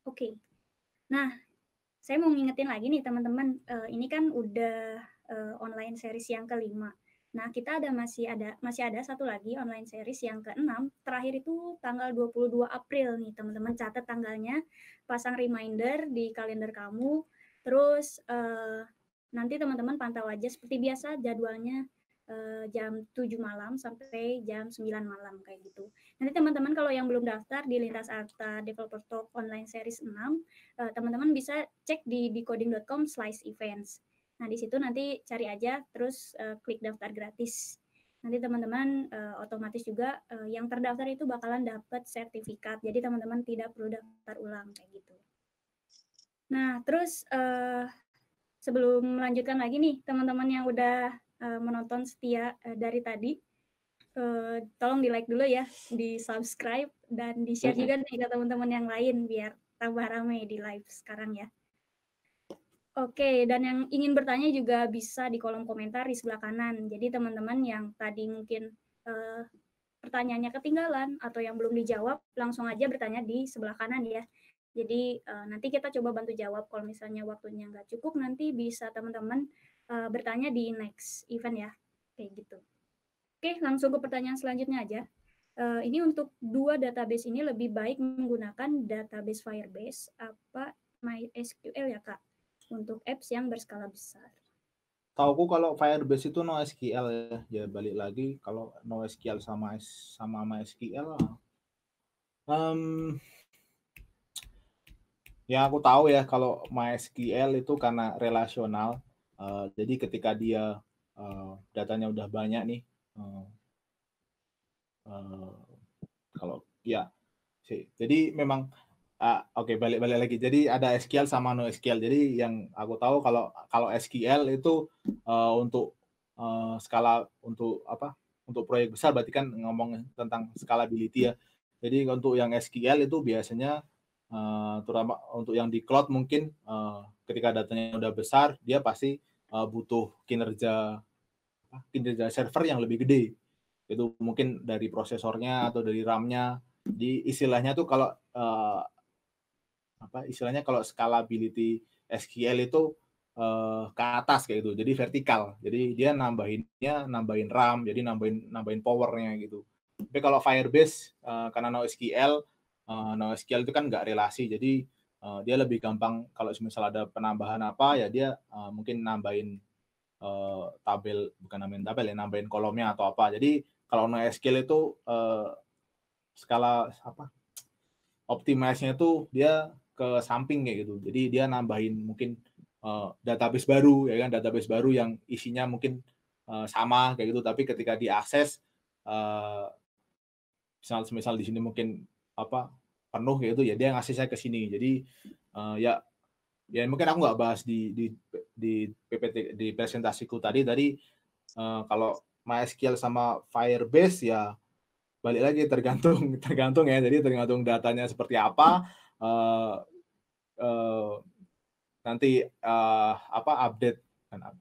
Speaker 1: Oke. Nah, saya mau ngingetin lagi nih teman-teman, ini kan udah online series yang kelima. Nah, kita masih ada satu lagi online series yang ke-6, terakhir itu tanggal 22 April nih teman-teman, catat tanggalnya, pasang reminder di kalender kamu, terus nanti teman-teman pantau aja seperti biasa jadwalnya jam 7 malam sampai jam 9 malam kayak gitu. Nanti teman-teman kalau yang belum daftar di Lintas Arta Developer Talk Online Series 6, teman-teman bisa cek di decoding.com/events. Nah, di situ nanti cari aja, terus klik daftar gratis. Nanti teman-teman otomatis juga yang terdaftar itu bakalan dapat sertifikat. Jadi teman-teman tidak perlu daftar ulang kayak gitu. Nah, terus sebelum melanjutkan lagi nih, teman-teman yang udah menonton setia dari tadi, tolong di-like dulu ya, di-subscribe, dan di-share juga nih ke teman-teman yang lain biar tambah ramai di live sekarang ya. Oke, dan yang ingin bertanya juga bisa di kolom komentar di sebelah kanan. Jadi teman-teman yang tadi mungkin pertanyaannya ketinggalan atau yang belum dijawab, langsung aja bertanya di sebelah kanan ya. Jadi nanti kita coba bantu jawab. Kalau misalnya waktunya nggak cukup, nanti bisa teman-teman bertanya di next event ya, kayak gitu. Oke, langsung ke pertanyaan selanjutnya aja. Ini untuk dua database ini lebih baik menggunakan database Firebase apa MySQL ya Kak, untuk apps yang berskala besar?
Speaker 3: Tauku kalau Firebase itu NoSQL ya. Ya balik lagi kalau NoSQL sama MySQL. Yang aku tahu ya kalau MySQL itu karena relasional. Jadi ketika dia datanya udah banyak nih, kalau ya sih. Jadi memang oke, balik lagi. Jadi ada SQL sama NoSQL. Jadi yang aku tahu kalau SQL itu untuk skala untuk apa? Untuk proyek besar berarti kan ngomong tentang scalability ya. Jadi untuk yang SQL itu biasanya terutama untuk yang di cloud mungkin ketika datanya udah besar dia pasti butuh kinerja server yang lebih gede. Itu mungkin dari prosesornya atau dari RAM-nya. Jadi istilahnya tuh kalau istilahnya kalau scalability SQL itu ke atas kayak gitu. Jadi vertikal. Jadi dia nambahin RAM, jadi nambahin powernya gitu. Tapi kalau Firebase karena NoSQL itu kan nggak relasi. Jadi dia lebih gampang kalau misal ada penambahan apa ya dia mungkin nambahin nambahin kolomnya atau apa. Jadi kalau NoSQL itu skala optimize-nya itu dia ke samping kayak gitu. Jadi dia nambahin mungkin database baru ya kan, database baru yang isinya mungkin sama kayak gitu, tapi ketika diakses misal di sini mungkin penuh kayak gitu ya dia ngasih saya ke sini. Jadi ya mungkin aku nggak bahas di PPT di presentasiku tadi kalau MySQL sama Firebase ya balik lagi tergantung ya. Jadi tergantung datanya seperti apa, nanti update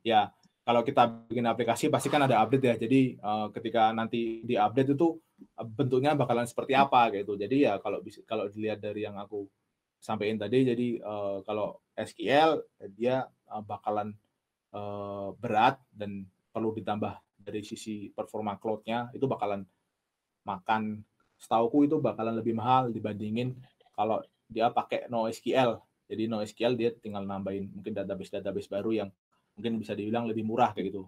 Speaker 3: ya. Kalau kita bikin aplikasi pasti kan ada update ya. Jadi ketika nanti di update itu bentuknya bakalan seperti apa gitu. Jadi ya kalau dilihat dari yang aku sampaikan tadi, jadi kalau SQL dia bakalan berat dan perlu ditambah dari sisi performa cloud-nya, itu bakalan makan, setauku itu bakalan lebih mahal dibandingin kalau dia pakai NoSQL. Jadi NoSQL dia tinggal nambahin mungkin database baru yang mungkin bisa dibilang lebih murah kayak gitu.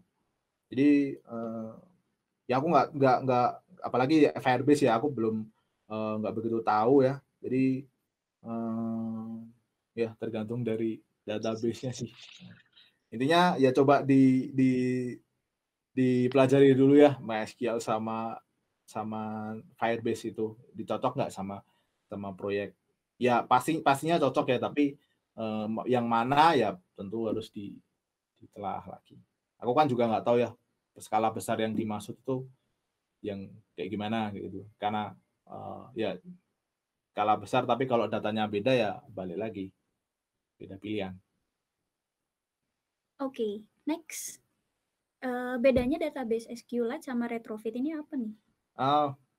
Speaker 3: Jadi ya aku nggak apalagi Firebase ya aku belum nggak begitu tahu ya. Jadi ya tergantung dari database-nya sih. Intinya ya coba dipelajari dulu ya MySQL sama Firebase itu dicocok nggak sama proyek. Ya pastinya cocok ya, tapi yang mana ya tentu harus ditelah lagi. Aku kan juga nggak tahu ya skala besar yang dimaksud itu yang kayak gimana gitu. Karena ya skala besar tapi kalau datanya beda ya balik lagi beda pilihan.
Speaker 1: Oke, next. Bedanya database SQLite sama retrofit ini apa nih?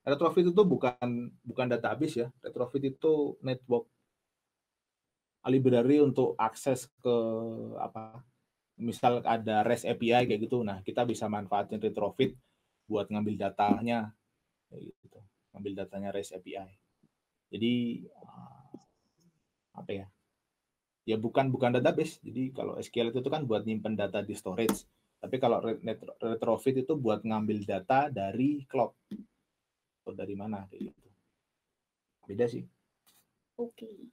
Speaker 3: Retrofit itu bukan database ya. Retrofit itu network library untuk akses ke misal ada REST API kayak gitu. Nah, kita bisa manfaatin retrofit buat ngambil datanya kayak gitu. Ngambil datanya REST API. Jadi apa ya? Ya bukan database. Jadi kalau SQL itu kan buat nyimpen data di storage. Tapi kalau retrofit itu buat ngambil data dari cloud. Atau dari mana kayak gitu. Beda sih.
Speaker 1: Oke.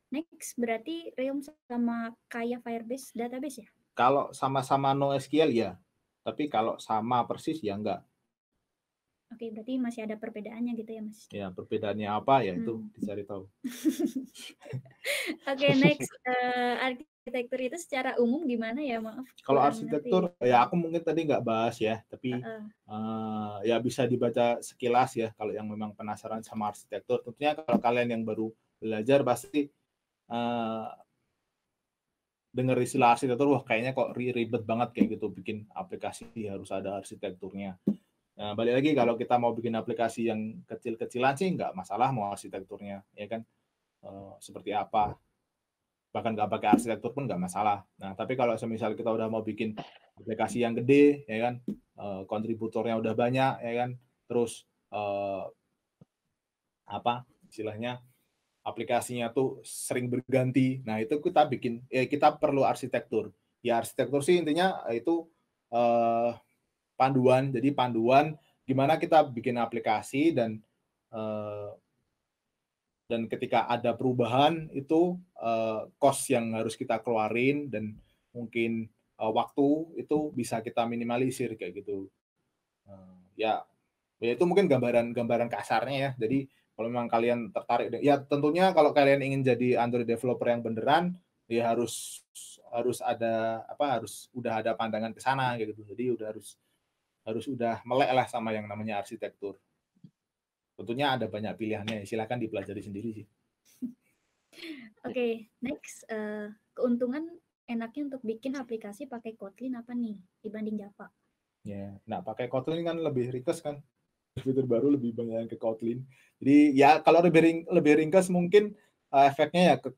Speaker 1: Next, berarti Realm sama kayak Firebase database ya?
Speaker 3: Kalau sama-sama NoSQL ya. Tapi kalau sama persis ya enggak.
Speaker 1: Oke, berarti masih ada perbedaannya gitu ya, Mas?
Speaker 3: Ya, perbedaannya apa ya itu dicari tahu.
Speaker 1: Oke, next. Arsitektur itu secara umum gimana ya, maaf?
Speaker 3: Kalau arsitektur, ya aku mungkin tadi nggak bahas ya, tapi ya bisa dibaca sekilas ya kalau yang memang penasaran sama arsitektur. Tentunya kalau kalian yang baru belajar pasti dengar istilah arsitektur, wah kayaknya kok ribet banget kayak gitu, bikin aplikasi harus ada arsitekturnya. Nah, balik lagi kalau kita mau bikin aplikasi yang kecil-kecilan sih nggak masalah mau arsitekturnya, ya kan? Seperti apa? Bahkan nggak pakai arsitektur pun nggak masalah. Nah, tapi kalau semisal kita udah mau bikin aplikasi yang gede, ya kan, kontributornya udah banyak, ya kan, terus istilahnya aplikasinya tuh sering berganti. Nah, itu kita perlu arsitektur. Ya arsitektur sih intinya itu panduan. Jadi panduan gimana kita bikin aplikasi dan ketika ada perubahan itu cost yang harus kita keluarin dan mungkin waktu itu bisa kita minimalisir kayak gitu. Ya itu mungkin gambaran kasarnya ya. Jadi kalau memang kalian tertarik, ya tentunya kalau kalian ingin jadi Android developer yang beneran, ya harus ada harus udah ada pandangan ke sana gitu. Jadi harus udah melek lah sama yang namanya arsitektur. Tentunya ada banyak pilihannya, silakan dipelajari sendiri sih.
Speaker 1: Oke, next. Keuntungan enaknya untuk bikin aplikasi pakai Kotlin apa nih dibanding Java?
Speaker 3: Ya, nah pakai Kotlin kan lebih ringkas kan. fitur baru lebih banyak yang ke Kotlin. Jadi ya kalau lebih ringkas mungkin efeknya ya ke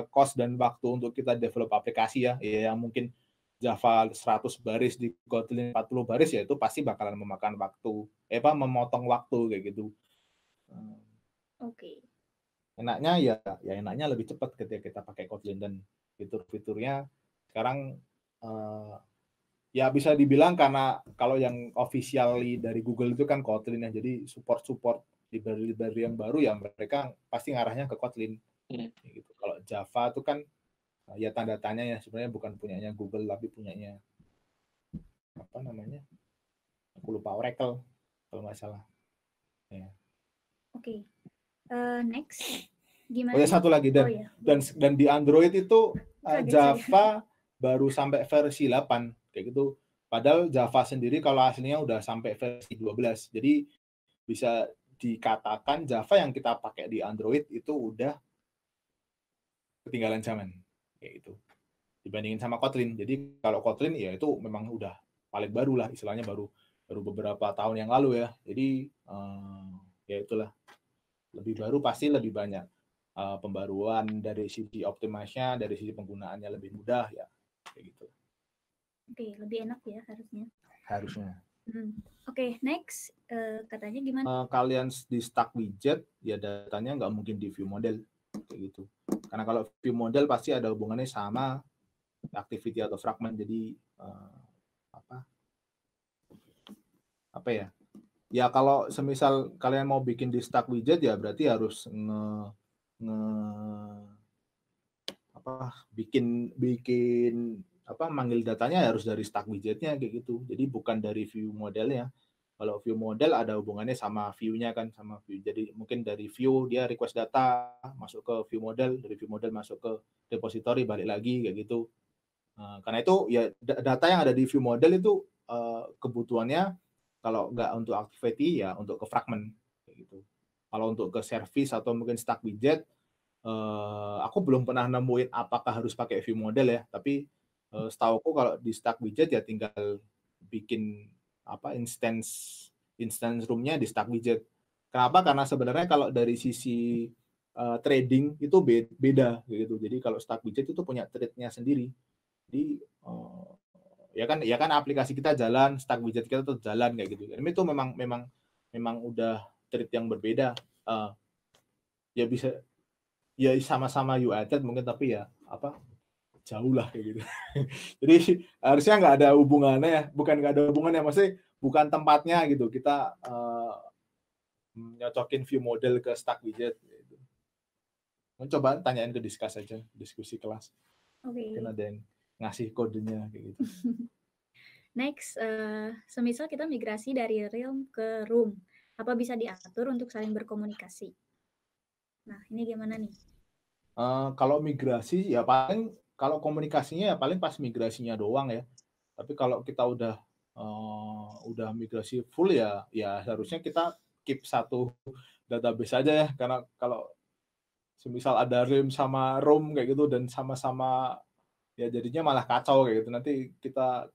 Speaker 3: cost dan waktu untuk kita develop aplikasi ya. Ya yang mungkin Java 100 baris di Kotlin 40 baris ya itu pasti bakalan memakan waktu, memotong waktu kayak gitu.
Speaker 1: Oke.
Speaker 3: Enaknya ya enaknya lebih cepat ketika kita pakai Kotlin, dan fitur-fiturnya sekarang ya bisa dibilang karena kalau yang officially dari Google itu kan Kotlin ya, jadi support library yang baru ya mereka pasti ngarahnya ke Kotlin. Gitu. Kalau Java itu kan ya tanda tanya ya, sebenarnya bukan punyanya Google tapi punyanya apa namanya, aku lupa, Oracle kalau nggak salah ya.
Speaker 1: Oke. Next gimana?
Speaker 3: Oh ya, satu lagi, dan di Android itu Java baru sampai versi 8 kayak gitu, padahal Java sendiri kalau aslinya udah sampai versi 12. Jadi bisa dikatakan Java yang kita pakai di Android itu udah ketinggalan zaman kayak gitu dibandingin sama Kotlin. Jadi kalau Kotlin ya itu memang udah paling baru lah, istilahnya baru beberapa tahun yang lalu ya. Jadi ya itulah, lebih baru pasti lebih banyak pembaruan dari sisi optimasinya, dari sisi penggunaannya lebih mudah ya kayak gitu.
Speaker 1: Oke, lebih enak ya harusnya.
Speaker 3: Oke,
Speaker 1: next katanya gimana?
Speaker 3: Kalian di stack widget ya datanya nggak mungkin di view model kayak gitu, karena kalau view model pasti ada hubungannya sama activity atau fragment. Jadi apa ya kalau semisal kalian mau bikin di stack widget ya berarti harus bikin manggil datanya harus dari stack widgetnya kayak gitu. Jadi bukan dari view modelnya. Kalau view model ada hubungannya sama view-nya kan, sama view. Jadi mungkin dari view dia request data masuk ke view model, dari view model masuk ke repository balik lagi kayak gitu. Karena itu ya data yang ada di view model itu kebutuhannya kalau nggak untuk activity ya untuk ke fragment kayak gitu. Kalau untuk ke service atau mungkin stack widget, aku belum pernah nemuin apakah harus pakai view model ya, tapi setauku kalau di stack widget ya tinggal bikin instance room-nya di stack widget. Kenapa? Karena sebenarnya kalau dari sisi trading itu beda gitu. Jadi kalau stack widget itu punya thread-nya sendiri. Jadi ya kan aplikasi kita jalan, stack widget kita tuh jalan kayak gitu. Ini itu memang udah thread yang berbeda. Ya bisa ya sama-sama UI thread mungkin, tapi ya jauh lah kayak gitu. Jadi harusnya nggak ada hubungannya ya, nggak ada hubungannya, maksudnya bukan tempatnya gitu kita nyocokin view model ke stack widget gitu. Coba tanyain ke diskusi kelas. Mungkin ada yang ngasih kodenya kayak gitu.
Speaker 1: Next, semisal kita migrasi dari Realm ke Room, apa bisa diatur untuk saling berkomunikasi? Nah, ini gimana nih?
Speaker 3: Kalau migrasi ya paling, kalau komunikasinya ya paling pas migrasinya doang ya. Tapi kalau kita udah migrasi full ya harusnya kita keep satu database aja ya. Karena kalau semisal ada Realm sama Room kayak gitu dan sama-sama ya jadinya malah kacau kayak gitu. Nanti kita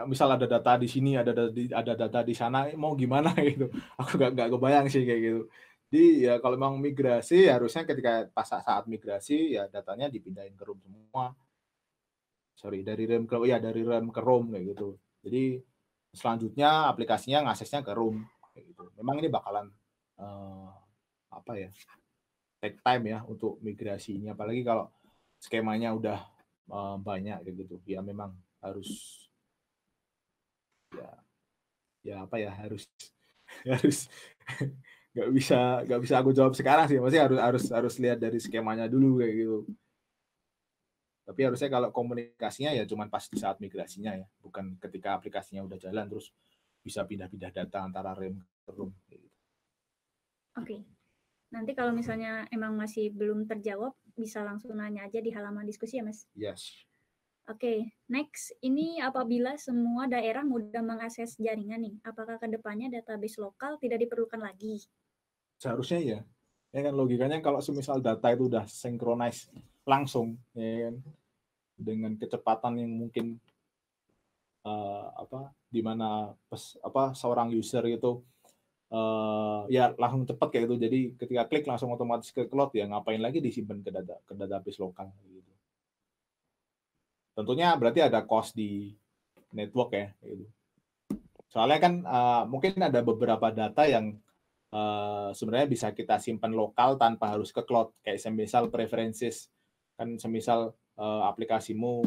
Speaker 3: misal ada data di sini, ada data di sana, mau gimana gitu. Aku nggak kebayang sih kayak gitu. Jadi ya kalau memang migrasi harusnya ketika pas saat migrasi ya datanya dipindahin ke Room semua. Dari RAM ke ROM kayak gitu. Jadi selanjutnya aplikasinya ngaksesnya ke ROM kayak gitu. Memang ini bakalan take time ya untuk migrasinya, apalagi kalau skemanya udah banyak kayak gitu. Ya memang harus harus nggak bisa aku jawab sekarang sih, masih harus lihat dari skemanya dulu kayak gitu. Tapi harusnya kalau komunikasinya ya cuma pas di saat migrasinya ya, bukan ketika aplikasinya udah jalan terus bisa pindah-pindah data antara RAM ke ROM gitu.
Speaker 1: Oke. Nanti kalau misalnya emang masih belum terjawab bisa langsung nanya aja di halaman diskusi ya, Mas?
Speaker 3: Yes.
Speaker 1: Oke, next, ini apabila semua daerah mudah mengakses jaringan nih, apakah kedepannya database lokal tidak diperlukan lagi?
Speaker 3: Seharusnya ya. Ya kan logikanya kalau semisal data itu udah synchronize langsung, ya kan, dengan kecepatan yang mungkin di mana seorang user itu ya langsung cepat kayak gitu. Jadi ketika klik langsung otomatis ke cloud, ya ngapain lagi disimpan ke database lokal gitu. Tentunya berarti ada cost di network ya gitu. Soalnya kan mungkin ada beberapa data yang sebenarnya bisa kita simpan lokal tanpa harus ke cloud, kayak semisal preferences, kan semisal aplikasimu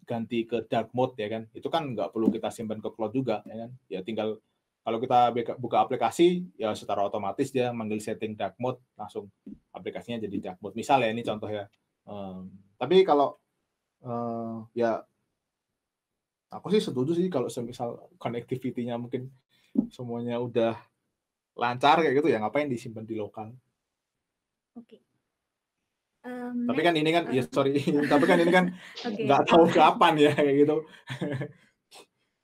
Speaker 3: ganti ke dark mode ya kan, itu kan nggak perlu kita simpan ke cloud juga ya kan, ya tinggal kalau kita buka aplikasi ya secara otomatis dia manggil setting dark mode, langsung aplikasinya jadi dark mode misal ya, ini contoh ya. Tapi kalau ya aku sih setuju sih kalau semisal connectivity-nya mungkin semuanya udah lancar kayak gitu, ya ngapain disimpan di lokal.
Speaker 1: Oke.
Speaker 3: Tapi kan ini kan tapi kan ini kan
Speaker 1: Oke.
Speaker 3: nggak tahu kapan ya kayak gitu.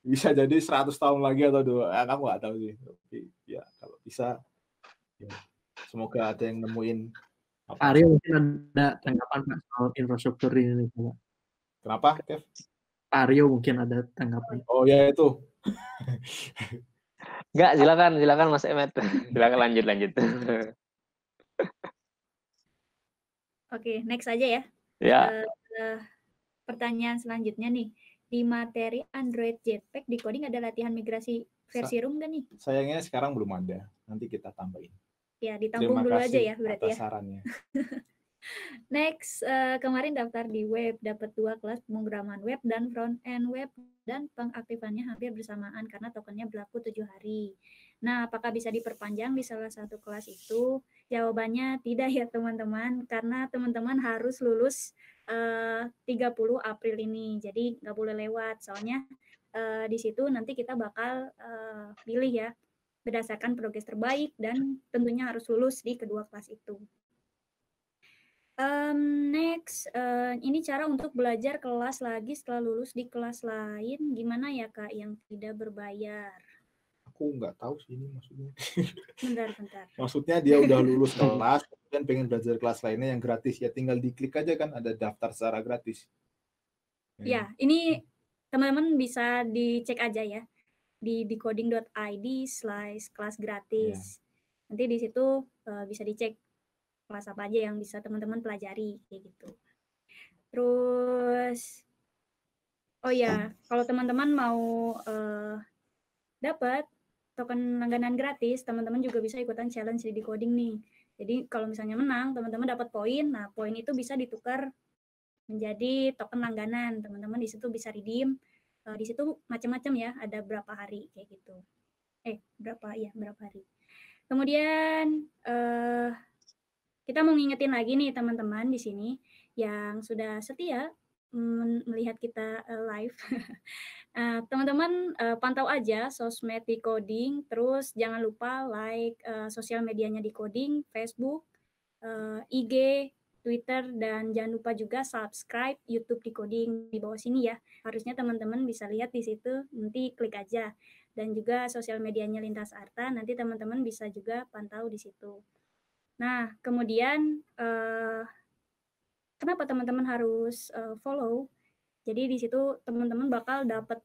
Speaker 3: Bisa jadi 100 tahun lagi atau 2, kamu nggak tahu sih. Tapi ya kalau bisa ya, semoga ada yang nemuin
Speaker 4: Pak Aryo mungkin ada tanggapan Pak soal infrastruktur ini Pak.
Speaker 3: Kenapa, Kev?
Speaker 4: Pak Aryo mungkin ada tanggapan.
Speaker 3: Oh ya itu.
Speaker 2: Enggak, silakan Mas Emet. Silakan lanjut.
Speaker 1: Oke, next aja ya.
Speaker 2: Ya.
Speaker 1: Pertanyaan selanjutnya nih, di materi Android Jetpack di coding ada latihan migrasi versi room nggak nih?
Speaker 3: Sayangnya sekarang belum ada, nanti kita tambahin.
Speaker 1: Ya, ditambung dulu aja ya berarti ya.
Speaker 3: Sarannya.
Speaker 1: Next, kemarin daftar di web, dapat 2 kelas pemrograman web dan front end web, dan pengaktifannya hampir bersamaan karena tokennya berlaku 7 hari. Nah, apakah bisa diperpanjang di salah satu kelas itu? Jawabannya tidak ya teman-teman, karena teman-teman harus lulus 30 April ini, jadi nggak boleh lewat. Soalnya di situ nanti kita bakal pilih ya, berdasarkan progres terbaik dan tentunya harus lulus di kedua kelas itu. Next, ini cara untuk belajar kelas lagi setelah lulus di kelas lain, gimana ya Kak yang tidak berbayar?
Speaker 3: Aku nggak tahu sih ini maksudnya.
Speaker 1: Bentar.
Speaker 3: Maksudnya dia udah lulus kelas, kemudian pengen belajar kelas lainnya yang gratis, ya tinggal diklik aja kan, ada daftar secara gratis.
Speaker 1: Ya, ini teman-teman bisa dicek aja ya di decoding.id/kelas gratis. Nanti di situ bisa dicek kelas apa aja yang bisa teman-teman pelajari kayak gitu. Terus oh ya, kalau teman-teman mau dapat token langganan gratis, teman-teman juga bisa ikutan challenge di decoding nih. Jadi kalau misalnya menang, teman-teman dapat poin. Nah, poin itu bisa ditukar menjadi token langganan. Teman-teman di situ bisa redeem. Di situ macam-macam ya, ada berapa hari kayak gitu. Berapa hari. Kemudian kita mau ngingetin lagi nih teman-teman di sini yang sudah setia melihat kita live. Teman-teman pantau aja sosmed Decoding, terus jangan lupa like sosial medianya Decoding, Facebook, IG, Twitter, dan jangan lupa juga subscribe YouTube Decoding di bawah sini ya. Harusnya teman-teman bisa lihat di situ, nanti klik aja. Dan juga sosial medianya Lintas Arta, nanti teman-teman bisa juga pantau di situ. Nah, kemudian kenapa teman-teman harus follow? Jadi di situ teman-teman bakal dapat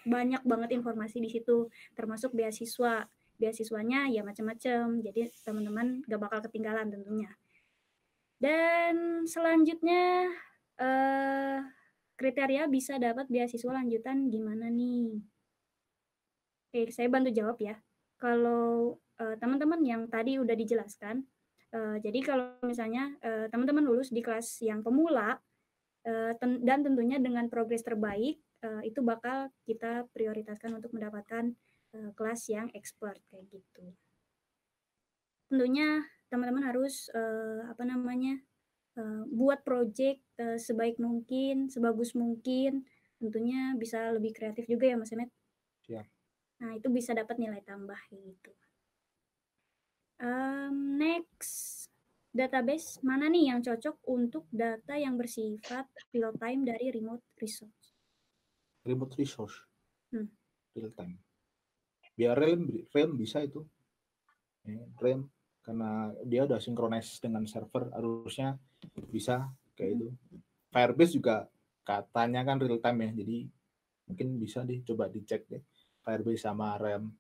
Speaker 1: banyak banget informasi di situ, termasuk beasiswa. Beasiswanya ya macam-macam, jadi teman-teman gak bakal ketinggalan tentunya. Dan selanjutnya kriteria bisa dapat beasiswa lanjutan gimana nih? Oke, saya bantu jawab ya. Kalau teman-teman yang tadi udah dijelaskan, jadi kalau misalnya teman-teman lulus di kelas yang pemula dan tentunya dengan progres terbaik, itu bakal kita prioritaskan untuk mendapatkan kelas yang expert kayak gitu. Tentunya teman-teman harus buat project sebaik mungkin, sebagus mungkin, tentunya bisa lebih kreatif juga ya Mas Emet.
Speaker 3: Siap.
Speaker 1: Nah, itu bisa dapat nilai tambah gitu. Next, database mana nih yang cocok untuk data yang bersifat real time dari remote resource?
Speaker 3: Remote resource.
Speaker 1: Real
Speaker 3: time. Biar realm bisa itu. Realm karena dia udah sinkronis dengan server, harusnya bisa kayak itu. Firebase juga katanya kan real time ya, jadi Mungkin bisa coba dicek deh Firebase sama RAM.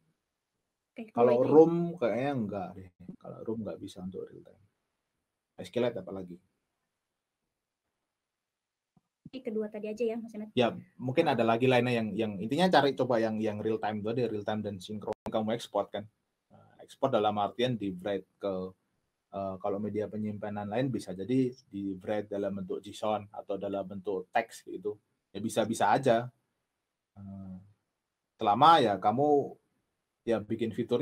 Speaker 1: Oke,
Speaker 3: Kalau
Speaker 1: itu
Speaker 3: room kayaknya enggak deh. Kalau room nggak bisa untuk real time. SQLite apalagi.
Speaker 1: kedua tadi aja ya, Mas Emet.
Speaker 3: Ya, mungkin ada lagi lainnya yang intinya cari coba yang real time itu ada real time dan sinkron kamu ekspor kan. Ekspor dalam artian di write ke kalau media penyimpanan lain bisa jadi di write dalam bentuk JSON atau dalam bentuk teks gitu. Ya bisa-bisa aja. Selama ya kamu ya bikin fitur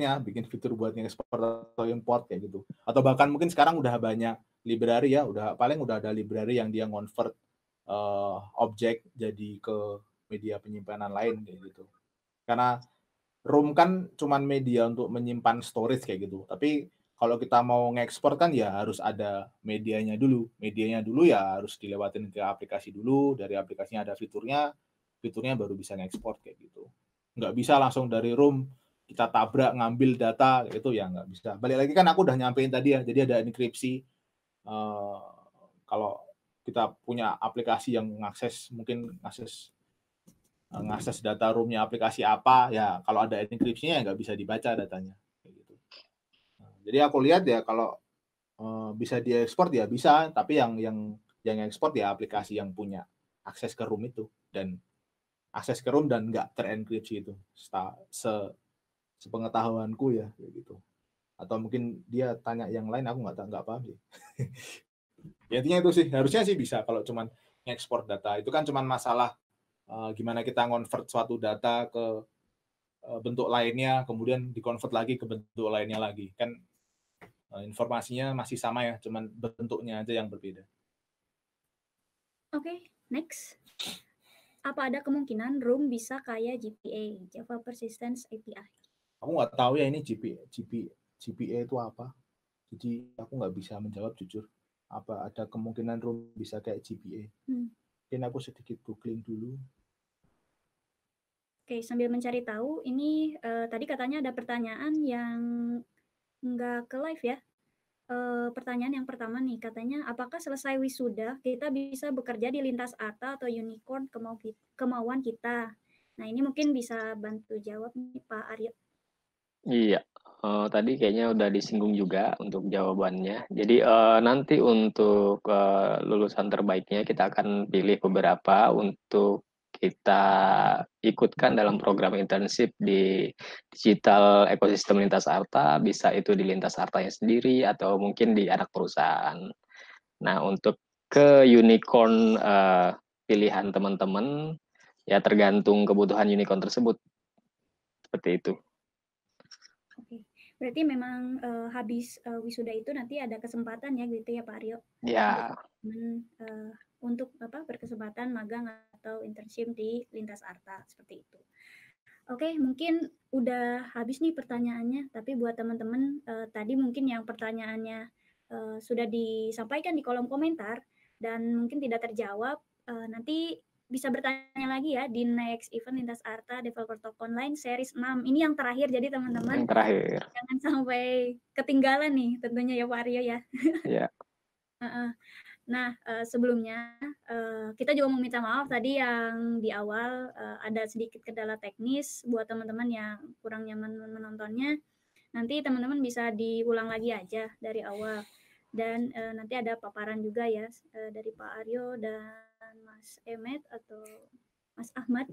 Speaker 3: buat ngekspor atau import kayak gitu. Atau bahkan mungkin sekarang udah banyak library ya, udah ada library yang dia convert objek jadi ke media penyimpanan lain kayak gitu. Karena room kan cuman media untuk menyimpan storage kayak gitu. Tapi kalau kita mau ngekspor kan ya harus ada medianya dulu. Medianya dulu ya harus dilewatin ke aplikasi dulu, dari aplikasinya ada fiturnya baru bisa ngekspor kayak gitu. Nggak bisa langsung dari room kita tabrak ngambil data itu ya nggak bisa. Balik lagi kan aku udah nyampein tadi ya, jadi ada enkripsi. Kalau kita punya aplikasi yang ngakses data roomnya aplikasi apa ya, kalau ada enkripsinya ya nggak bisa dibaca datanya kayak gitu. Jadi aku lihat ya kalau bisa diekspor ya bisa, tapi yang ekspor ya aplikasi yang punya akses ke room itu dan akses ke room dan nggak terenkripsi itu sepengetahuanku ya kayak gitu. Atau mungkin dia tanya yang lain, aku nggak paham sih. Ya, intinya itu sih, harusnya sih bisa kalau cuman ngekspor data. Itu kan cuman masalah gimana kita ngonvert suatu data ke bentuk lainnya, kemudian dikonvert lagi ke bentuk lainnya lagi. Kan informasinya masih sama ya, cuman bentuknya aja yang berbeda.
Speaker 1: Oke, next. Apa ada kemungkinan Room bisa kayak JPA, Java Persistence API?
Speaker 3: Aku nggak tahu ya ini JPA itu apa. Jadi aku nggak bisa menjawab jujur. Apa ada kemungkinan Room bisa kayak JPA? Mungkin aku sedikit googling dulu.
Speaker 1: Oke, sambil mencari tahu, ini tadi katanya ada pertanyaan yang nggak ke live ya. Pertanyaan yang pertama nih, katanya apakah selesai wisuda kita bisa bekerja di lintas Arta atau Unicorn kemauan kita? Nah, ini mungkin bisa bantu jawab nih Pak Aryo.
Speaker 2: Iya, tadi kayaknya udah disinggung juga untuk jawabannya. Jadi nanti untuk lulusan terbaiknya kita akan pilih beberapa untuk kita ikutkan dalam program internship di digital ekosistem Lintas Arta, bisa itu di Lintas Artanya sendiri atau mungkin di anak perusahaan. Nah, untuk ke unicorn pilihan teman-teman ya tergantung kebutuhan unicorn tersebut. Seperti itu.
Speaker 1: Oke, berarti memang habis wisuda itu nanti ada kesempatan ya gitu ya Pak Aryo?
Speaker 2: Ya.
Speaker 1: Untuk berkesempatan magang atau internship di Lintas Arta seperti itu. Oke, mungkin udah habis nih pertanyaannya, tapi buat teman-teman tadi mungkin yang pertanyaannya sudah disampaikan di kolom komentar dan mungkin tidak terjawab, nanti bisa bertanya lagi ya di next event Lintas Arta Developer Talk Online series 6. Ini yang terakhir, jadi teman-teman jangan sampai ketinggalan nih tentunya ya Pak Aryo ya.
Speaker 2: Iya.
Speaker 1: Nah, sebelumnya kita juga meminta maaf tadi yang di awal ada sedikit kendala teknis buat teman-teman yang kurang nyaman menontonnya. Nanti teman-teman bisa diulang lagi aja dari awal. Dan nanti ada paparan juga ya dari Pak Aryo dan Mas Emet atau Mas Ahmad.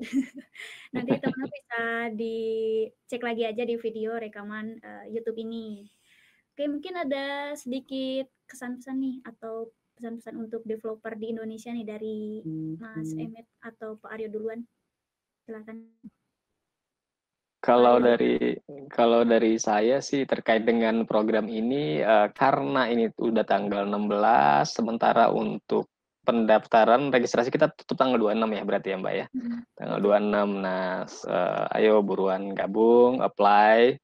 Speaker 1: Nanti teman-teman bisa dicek lagi aja di video rekaman YouTube ini. Oke, mungkin ada sedikit kesan-pesan nih atau pesan-pesan untuk developer di Indonesia nih dari Mas Emet atau Pak Aryo duluan. Silakan.
Speaker 2: Kalau dari saya sih terkait dengan program ini karena ini udah tanggal 16, sementara untuk pendaftaran registrasi kita tutup tanggal 26 ya berarti ya Mbak ya. Tanggal 26. Nah, ayo buruan gabung, apply,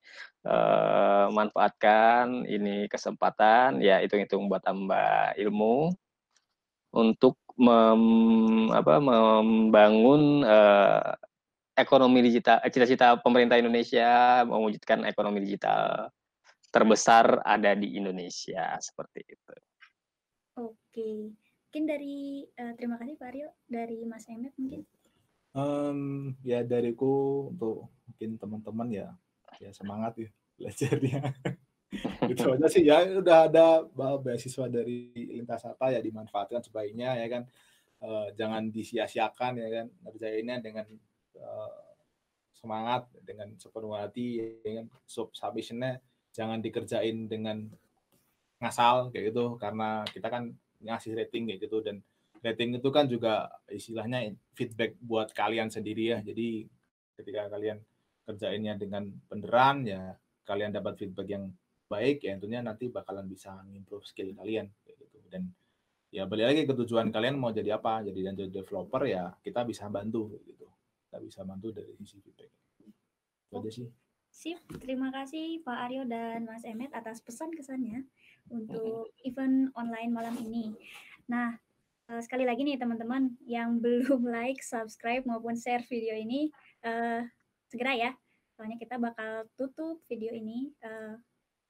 Speaker 2: manfaatkan ini kesempatan ya, hitung-hitung buat tambah ilmu untuk membangun ekonomi digital, cita-cita pemerintah Indonesia mewujudkan ekonomi digital terbesar ada di Indonesia, seperti itu.
Speaker 1: Oke, mungkin dari terima kasih Pak Aryo, dari Mas Emet mungkin.
Speaker 3: Ya dariku untuk mungkin teman-teman ya semangat ya belajarnya. Itu aja sih ya, udah ada beasiswa dari Lintas Arta ya dimanfaatkan sebaiknya ya kan. Jangan disia-siakan ya kan, ngerjainnya dengan semangat, dengan sepenuh hati ya kan. Submissionnya jangan dikerjain dengan ngasal kayak gitu, karena kita kan ngasih rating kayak gitu, dan rating itu kan juga istilahnya feedback buat kalian sendiri ya. Jadi ketika kalian kerjainnya dengan beneran ya kalian dapat feedback yang baik ya, tentunya nanti bakalan bisa improve skill kalian kayak gitu. Dan ya balik lagi ke tujuan kalian mau jadi apa, jadi developer ya kita bisa bantu gitu, kita bisa bantu dari sisi feedback. Itu aja sih.
Speaker 1: Sip, terima kasih Pak Aryo dan Mas Emet atas pesan-kesannya untuk event online malam ini. Nah, sekali lagi nih teman-teman yang belum like, subscribe maupun share video ini, segera ya, soalnya kita bakal tutup video ini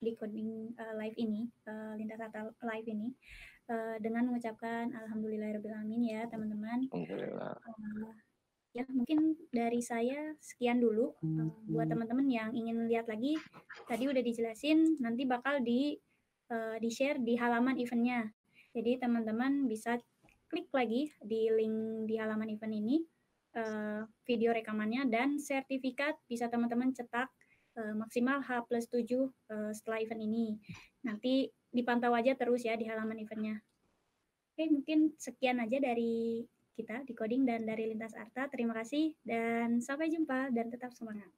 Speaker 1: di coding live ini, Lintas Arta live ini, dengan mengucapkan alhamdulillahirrahmanirrahim ya teman-teman.
Speaker 2: Alhamdulillah.
Speaker 1: Ya mungkin dari saya sekian dulu. Buat teman-teman yang ingin lihat lagi, tadi udah dijelasin, nanti bakal di share di halaman eventnya. Jadi teman-teman bisa klik lagi di link di halaman event ini, video rekamannya dan sertifikat bisa teman-teman cetak maksimal H+7 setelah event ini. Nanti dipantau aja terus ya di halaman eventnya. Oke, mungkin sekian aja dari kita di Coding dan dari Lintas Arta. Terima kasih dan sampai jumpa dan tetap semangat.